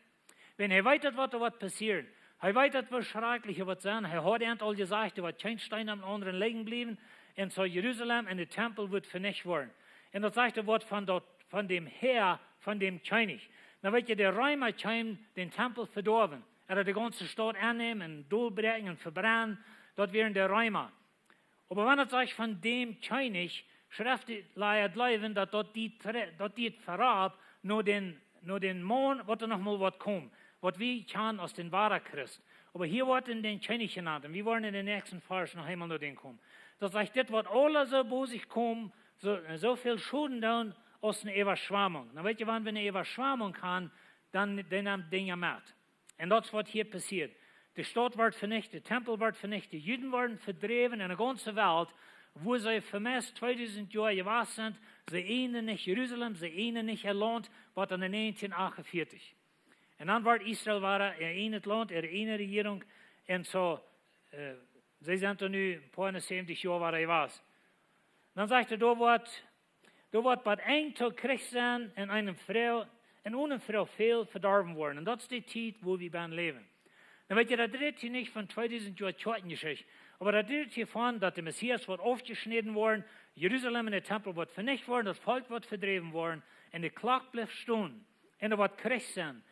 Wenn er weiß, was da wird passieren, er weiß, was Schreckliche wird sein, er hat all gesagt, da wird kein Stein am anderen liegen bleiben, und so Jerusalem und der Tempel wird vernichtet worden. Und das sagt er, wird von dem Herr, von dem König. Na, weet je, der Römer kam den Tempel verdorben. Er hat die ganze Stadt annehmen und durchbrechen und verbrennen. Dort wären der Römer. Aber wenn es sagt von dem König, schriftlich bleiben, dass dort die verrab, nur den Mann, was noch mal was kommt. Was wir kennen aus den wahren Christ. Aber hier wird in den König genannt. Und wir wollen in den nächsten Vers noch einmal nur den kommen. Das sagt, das wird alle so bei sich kommen, so viel Schulden tun aus einer Überschwemmung. Na, weet je, wenn wir eine Überschwemmung haben, dann nehmen Dinge mit. Und das wird hier passiert. Die Stadt wird vernichtet, der Tempel wird vernichtet, die Juden werden verdreven in der ganzen Welt, wo sie für mehr als 2000 Jahre gewesen sind. Sie ihnen nicht Jerusalem, sie ihnen nicht ihr Land, was in 1948. Und dann wird Israel war eine Land, eine Regierung, und so, sie sind da nu ein paar 70 Jahre war er was. Dann sagt er, da wird bei einem Tag Krieg sein und eine Frau viel verdorben worden. Und das ist die Zeit, wo wir beim leben. Dann wird das redet hier nicht von 2000 Jahren Kirchengeschichte, aber das redet hier von, dass der Messias wird aufgeschnitten worden, Jerusalem und der Tempel wird vernichtet worden, das Volk wird verdreven worden, und die Klok bleibt stehen, und da wird Krieg sein.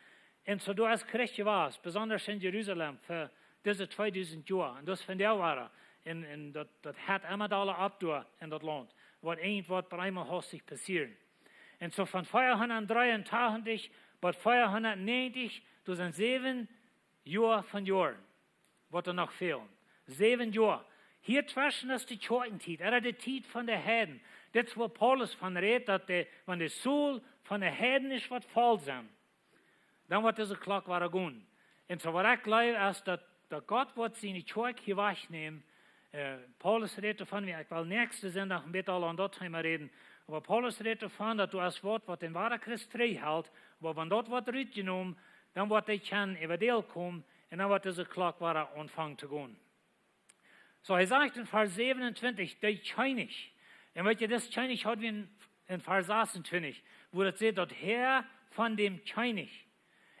Und so du als Krieg warst, besonders in Jerusalem, für diese 2000 Jahre. Und das von der war und das hat immer alle abdauert in das Land. Was irgendwas bei einmal hastig passieren. Und so von 483 bis 490, das sind 7 Jahre von Jahren, was da noch fehlen. 7 Jahre. Hier zwischen ist die Kirchentijd, die Zeit von der Heiden. Das ist, wo Paulus von redet, dass wenn der Soul von der Heiden ist, was voll sein, dann wird diese Klok wieder gehen. Und so was ich glaube, ist, dass Gott wird seine Kirche hier wegnehmen. Paulus redet davon, ich will nächste Sonntag ein bisschen an das Thema reden, aber Paulus redet davon, dass du als Wort, was den wahren Christ frei hält, aber wenn dort wird rausgenommen, dann wird die Kern über die kommen und dann wird diese Klok wieder anfangen zu gehen. So, er sagt in Vers 27, der König, En weet je, das Tscheinig hat wie in Vers 28, wo das steht, dort her von dem Tscheinig.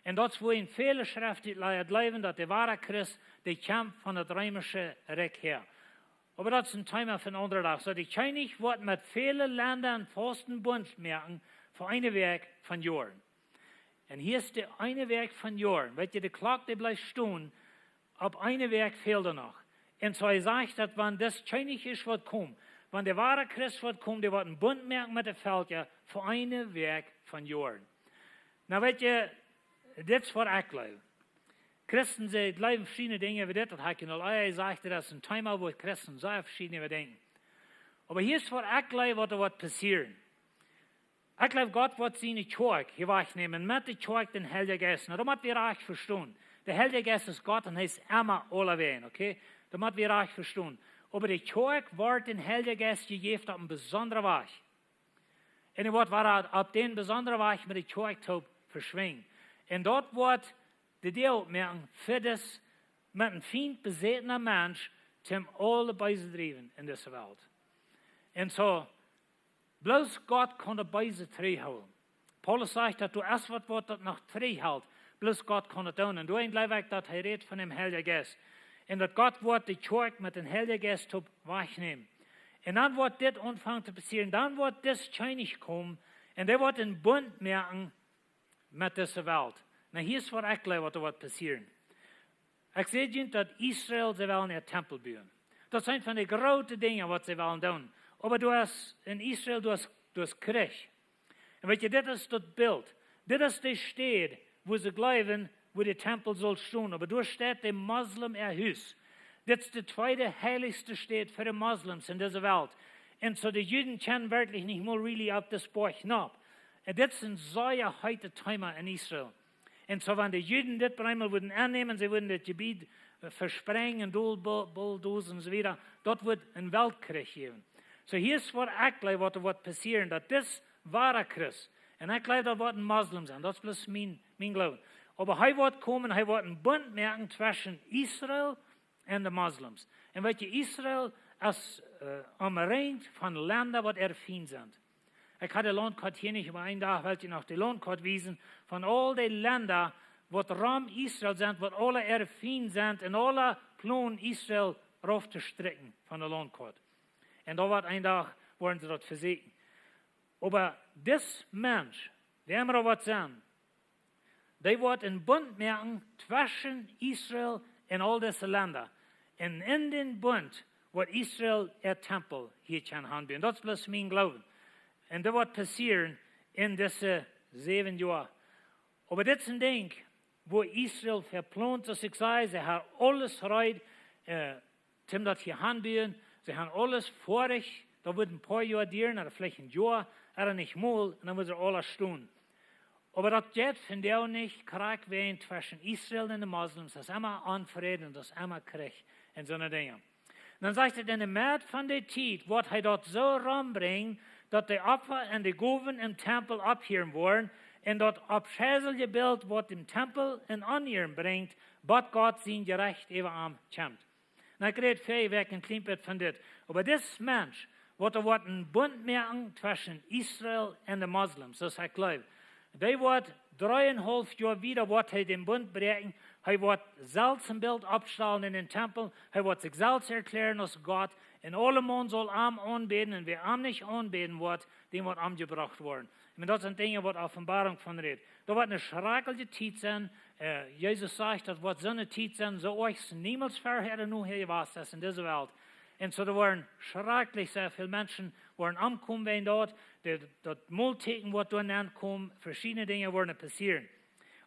En dat is wo in vele schriften leidt leven dat de ware Christ, die kämpft von het römische Reich her. Aber das ist ein Thema für einen anderen Tag. So, die Tscheinig wird mit vielen Ländern festen Bund merken für eine Werk von Jahren. Und hier ist der eine Werk von Jahren. Weet je, die Klok, die bleibt stehen, ab eine Werk fehlt er noch. Und so sagt, dass wenn das Tscheinig ist, wird kommen, wenn der wahre Christ wird kommen, der wird einen Bund merken mit der Völker für eine Werk von Jahren. Na, weet je, dit is wat ik geloof. Christen zeggen, leven verschillende dingen wie dit. Dat heb ik al gezegd, dat is een thema waar Christen zo verschillende dingen. Maar hier is wat ik geloof wat er wordt passeren. Ik geloof God wordt zijn kerk hier wegnemen. Met de kerk den Heilige Geest. Nou, dat moet we recht verstaan. De Heilige Geest is God en hij is immer alleweer. Okay? Dat moet we recht verstaan. Maar de kerk wordt den Heilige Geest gegeven op een bijzondere weg. En er wordt op den bijzondere weg met de kerk te verschwingen. En dat wordt de deel merken voor das met een fijn bezetene mens zum alle Beise drijven in deze wereld. En zo, bloos God kon de Beise terughouden. Paulus zegt dat du erst wat wordt dat nog terughoudt, bloos God kon het doen. En toen geloof ik dat hij redt van dem Heilige Geest. En dat God wordt de kerk met den Heilige Geest op wegnemen. En dan wordt dit ontvangen te passeren. Dan wordt dit Tscheinig komen. En der wordt een bund merken met deze wereld. Nou, hier is wat ik geloof wat er wordt passeren. Ik zeg je dat Israël, ze willen een tempel bouwen. Dat zijn van de grote dingen wat ze willen doen. Maar du hast in Israël, du hast Krieg. En weet je, dit is dat beeld. Dit is de stad wo ze geloven, wo de tempel soll stehen. Maar daar staat de moslim huis. Dit is de tweede heiligste stad voor de moslims in deze wereld. En zo de Juden kennen werkelijk niet meer really op das Buch nach. En dit is een zeer heite Thema in Israël. En zo wenn de Juden dit eenmaal würden aannemen, ze würden het gebied versprengen, bulldozen en zo wieder, dat wordt een Weltkrieg geven. So hier is wat ik geloof wat er wordt passeren, dat dit ware Christ. En ik geloof dat wordt een moslim zijn, dat is plus mijn geloof. Maar hij wordt komen, hij wordt een bund merken tussen Israël en de moslims. En weet je, Israël is omringd van landen wat fijn zijn. Ik had de landkaart hier niet, maar een dag wil je nog de landkaart wijzen van al die landen wat ram Israël zijn, wat alle fijn zijn en alle plan Israël rauf te strikken van de landkaart. En dan wordt een dag worden ze dat verzekerd. Maar dit mens, die hebben wat zijn, die wordt een bund merken tussen Israël en al deze landen. En in den bund wordt Israël tempel hier kan aanbieden. Dat is plus mijn geloof. En dat wordt passeren in deze 7 jaar. Maar dit is een ding, waar Israël verplant, zoals ik zei, ze hebben alles rijden, om dat hier aanbieden. Ze hebben alles vorig, dat wordt een paar jaar duren, of vielleicht een jaar, er niet mooi, en dan moet er alles staan. Maar dat gaat vandaag niet, krijg we tussen Israël en de moslims, dat is immer onvrede, dat is immer Krieg, en zo'n dingen. Dan zegt het in de maat van de tijd, wordt hij dat zo rambrengen, dat de Opfer en de Goven im Tempel abhören worden, en dat abschäselige Bild wordt im Tempel in Onhören brengt, wat God zijn gerecht even aan kämmt. Nou, ik reed veel weg een klein beetje van dit. Maar dit mens, wordt een bund merken tussen Israël en de moslims, zoals ik geloof. Die wordt 3,5 jaar wieder wordt hij den bund breken. Hij wordt zelfs een beeld opstellen in den Tempel. Hij wordt zich zelfs erklären als God. En alle man zal hem aanbeden. En wie hem niet aanbeden wordt, die wordt aangebracht worden. En dat zijn dingen wat Offenbarung van redt. Dat wordt een schrakelige tijd zijn. Jezus zegt, dat wordt zo'n tijd zijn, zo euch niemals verheeren nu hier was das in deze wereld. En zo er waren schrecklich sehr viele Menschen, waren ankommen wenn dort, dat Multiken wordt door aankomen, verschiedene dingen worden passieren.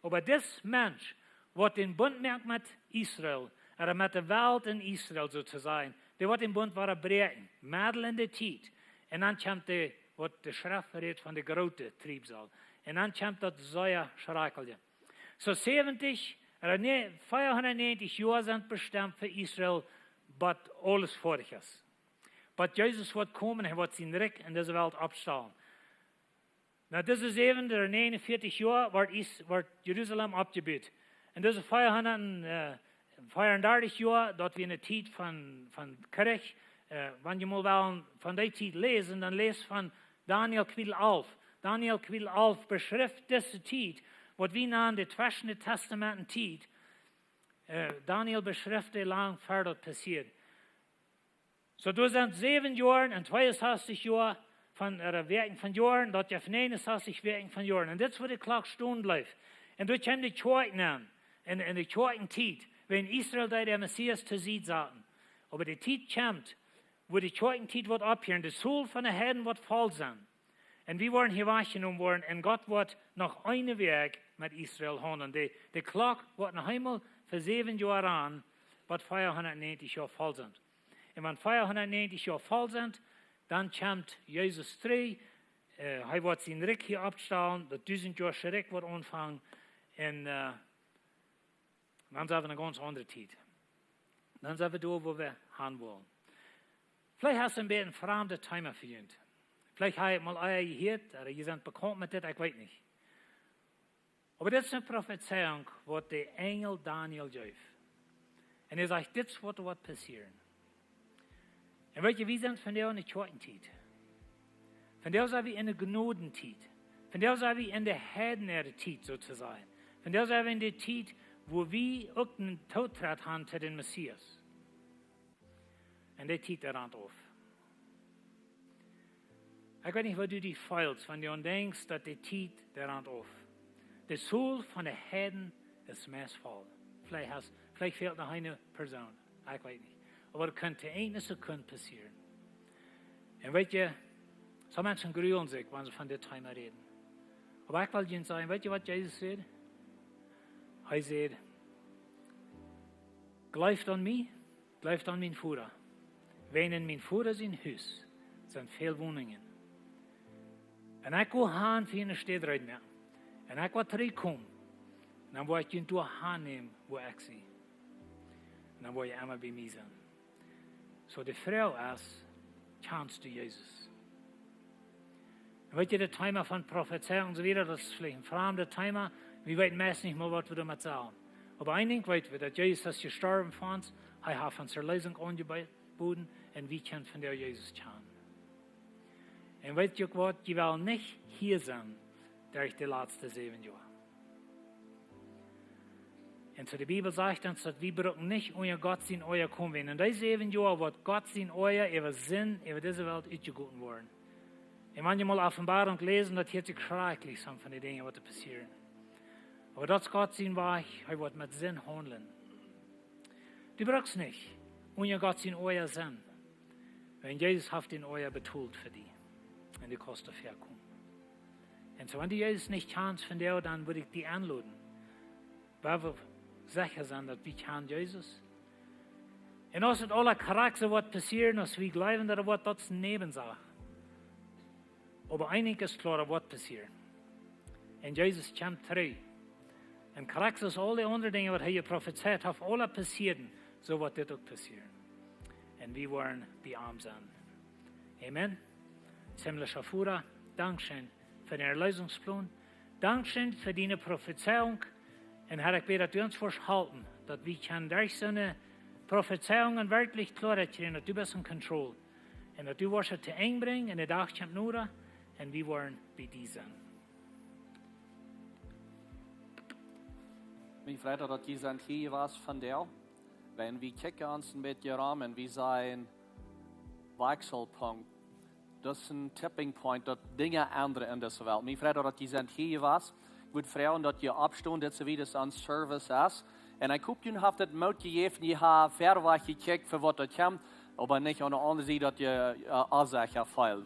Maar dit mens wordt den bund merkt met Israël, met de wereld in Israël zo te zijn, die wordt den bund waren breken, middel in de tijd. En dan komt de, wat de schrift verredt van de grote triebsal. En dan komt dat zeer schreckliche. So 490 jaar zijn bestemd voor Israël, but alles vorig is. But Jezus wordt komen, hij wordt zijn rijk in deze wereld opstaan. Nou, deze 749 jaar wordt Jeruzalem opgebouwd. En deze 434 jaar, dat we in de tijd van Krieg wenn ihr mal wollen, von der Zeit lesen, dann lest von Daniel Kapitel 11. Daniel Kapitel 11 beschrift diese Zeit, was wir nennen, die Zwischen den Testamenten Zeit. Daniel beschrift, wie lang verder passiert. So, du sind 7 Jahre und 62 Jahre von Werken von Jahren, dort ja 69 Werken von Jahren. Und das, wo die Klock Stunde läuft. Und du kommst die Zweiten an, in der zweiten Zeit, wenn Israel da der Messias zu sehen sagten. Aber die Zeit kommt, wo die zweite Zeit wird abhören, die Soul von den Herden wird voll sein. Und wir wollen hier wahrgenommen worden, und Gott wird noch einen Weg mit Israel haben. Die Klock wird noch einmal für 7 Jahre an, wird 490 Jahre voll sind. Und wenn 490 Jahre voll sind, dann kommt Jesus 3, er wird sein Reich hier abstellen, das 1000 Jahre Reich wird anfangen, und dann sind wir eine ganz andere Zeit. Dann sind wir da, wo wir hin wollen. Vielleicht hast du ein bisschen fremde Thema für uns. Vielleicht habt ihr mal euer gehört, oder ihr seid bekannt mit das, ich weiß nicht. Aber das ist eine Prophezeiung, was der Engel Daniel gab. Und er sagt, das wird passieren. Und weet je, wir sind von der in der zweiten Zeit. Von der sind wir in der Gnadenzeit. Von der sind wir in der Herdenerde-Zeit sozusagen. Von der sind wir in der Zeit, wo wir auch einen Todtritt haben zu den Messias. Und der Zeit rennt auf. Ich weiß nicht, wo du dich fühlst, wenn du denkst, dass die Zeit rennt auf. Der Soul von der Herden ist maßvoll. Vielleicht fehlt noch eine Person. Ich weiß nicht. Aber es könnte eine Sekunde passieren. Und weet je, so Menschen gruelen sich, wenn sie von der Thema reden. Aber ich will Ihnen sagen, weet je, was Jesus sagt? Er sagt, glaubt an mich, glaubt an meinen Vater. Wenn in mein Vater sein Haus sind viele Wohnungen. Und ich will hin für eine Städte mehr. Und ich will zurückkommen. Und dann will ich ihn durchnehmen, wo ich sie. Und dann will ich einmal bei mir sein. So die Frau ist, kannst du Jesus. Und weet je, das Thema von Prophezeiung und so weiter, das ist vielleicht ein fremdes Thema. Wir wissen meist nicht mal, was wir damit sagen. Aber ein Ding weten wir, dass Jesus ist gestorben für uns, er hat uns Erlösung angeboten und wir können von der Jesus schauen. Und weet je was, die will nicht hier sein, durch die letzten 7 Jahre. Und so die Bibel sagt uns, dass wir brauchen nicht euer Gott sein, euer kommen. Und diese 7 Jahre wird Gott sein, euer, über Sinn, über diese Welt ausgegoten worden. Und wenn ihr mal Offenbarung lesen, das hört sich schrecklich an von den Dingen, die passieren. Aber das Gott sein Weg, er wird mit Sinn handeln. Du brauchst nicht euer Gott sein, euer Sinn. Wenn Jesus hat den euer betont für dich. Und die kostet herkommen. Und so wenn du Jesus nicht kannst von der, dann würde ich dich anladen. Weil wir sicher sind, dass wir kennen Jesus. Und als es alle Charakter wird passieren, als wir glauben, dass wird das Nebensache. Aber einiges ist klar, was passieren. Und Jesus kommt zurück. Und Charakter ist alle anderen Dinge, die er prophezeit hat, alle passieren, so wird das auch passieren. Und wir wollen bei ihm sein. Amen. Himmlischer Vater, Dankeschön für den Erlösungsplan. Dankeschön für deine Prophezeiung. Und Herr, ich bete, dass du uns verschalten, dass wir durch seine Prophezeiungen wirklich Klarheit kriegen, dass du bist in Kontrolle. Und dass du wirst zu eng bringen, in der Tag kommt nur, und wir wollen bei dir sein. Mijn vrienden, dat je zijn hier was van deel. Wenn wir kijken uns ein bisschen rum, wie sein Wechselpunkt. Das ist ein Tipping Point, dass Dinge ändern in dieser Welt. Mijn vrienden, dat je zijn hier was. Ich würde fragen, dass ihr abstund, dass wie das an Service ist. Und ich hoffe, ihr habt das Mut gegeben, ihr habt verweg gekickt, für was das kommt, aber nicht an der anderen Seite, dass ihr Ursache fehlt.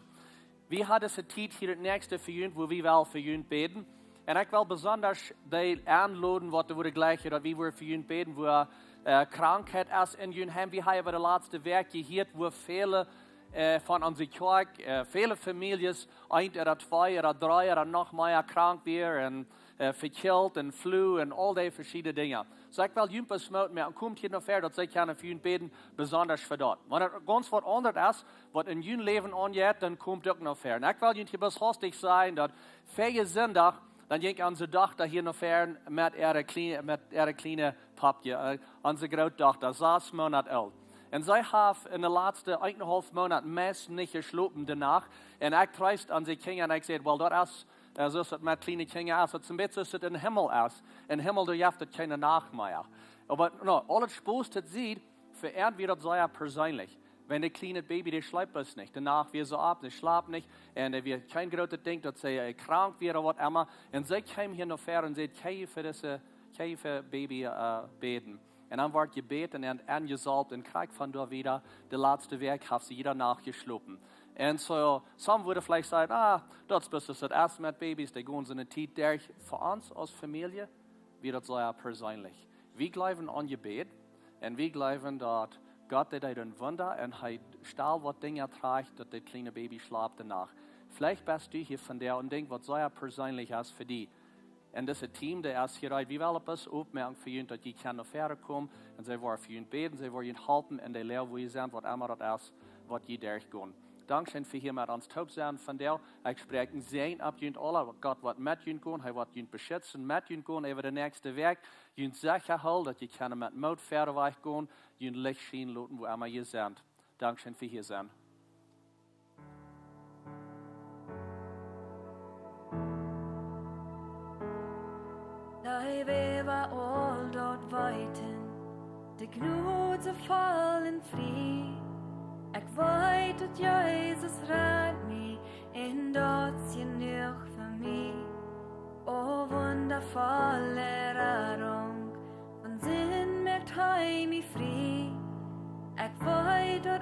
Wir haben diese Zeit hier das nächste für uns, wo wir für uns beten. Und ich will besonders die anladen, was wir gleich, dass wir für uns beten, wo Krankheit ist in uns haben. Wir haben das letzte Werk gehört, wo viele von unserer Kirche, viele Familien, 1 oder 2 oder 3 oder noch mehr krank werden, und verkillt und Flu und all die verschiedenen Dinge. So ich will Jümpers smoten mir und kommt hier noch her, dass ich kann für ihn beten, besonders für dort. Wenn es ganz was anderes ist, was in ihrem Leben angeht, dann kommt auch noch her. Und ich will hier bis hostig sein, dass für Sonntag, dann ging unsere Tochter hier noch her mit ihrer kleinen Papier, unsere Großtochter, 6 Monate alt. Und sie haben in den letzten 1,5 Monaten meist nicht geschlafen danach. Und ich treist an die Kinder und ich sage, well, das ist, so ist es mit kleinen Kindern aus. Zum Beispiel ist es im Himmel aus. Im Himmel, du hast keine Nachmehr. Aber no, alles Spaß, das sieht, für entweder sei er persönlich. Wenn der kleine Baby, der schläft es nicht. Danach wird so ab, der schlaft nicht. Und er wird kein großes Ding, dass er krank wird oder was immer. Und sie kommen hier noch fair und sagen, kann ich für Baby beten? Und dann wird gebeten und angesalbt und kriegt von da wieder der letzte Werk, hat sie jeder nachgeschlafen. Und so, some würde vielleicht sagen, das bist das erste mit Babys, die gehen so eine Zeit durch. Für uns als Familie wird das so ja persönlich. Wir glauben an Gebet und wir glauben, dass Gott der ein Wunder und er stahl was Dinge trägt, dass das kleine Baby schlaft danach. Vielleicht bist du hier von der und denkst, was so ja persönlich ist für die. Und das Team, der ist hier, wir wollen etwas aufmerken für ihn, dass die können kommen und sie wollen für ihn beten, sie wollen ihn helfen in der Lehre, wo sie sind, was immer das ist, was die durchgehen. Dankeschön für hier mit uns taub sein von der. Ich spreche sehen ab und alle, Gott wird mit ihnen gehen, er wird ihn beschützen, mit ihnen gehen über den nächsten Weg, ihnen sicher halten, dass die können mit Mut fertig gehen, ihnen Licht schienen lassen, wo immer ihr seid. Dankeschön für hier sein. Thy wever all dort weiten, de Gnade fallen frie. Ich weet dat Jesus red mij en dat je nog voor mij. O wundervolle Rettung, von Sinn merkt hij mij vrij. Ich weet dat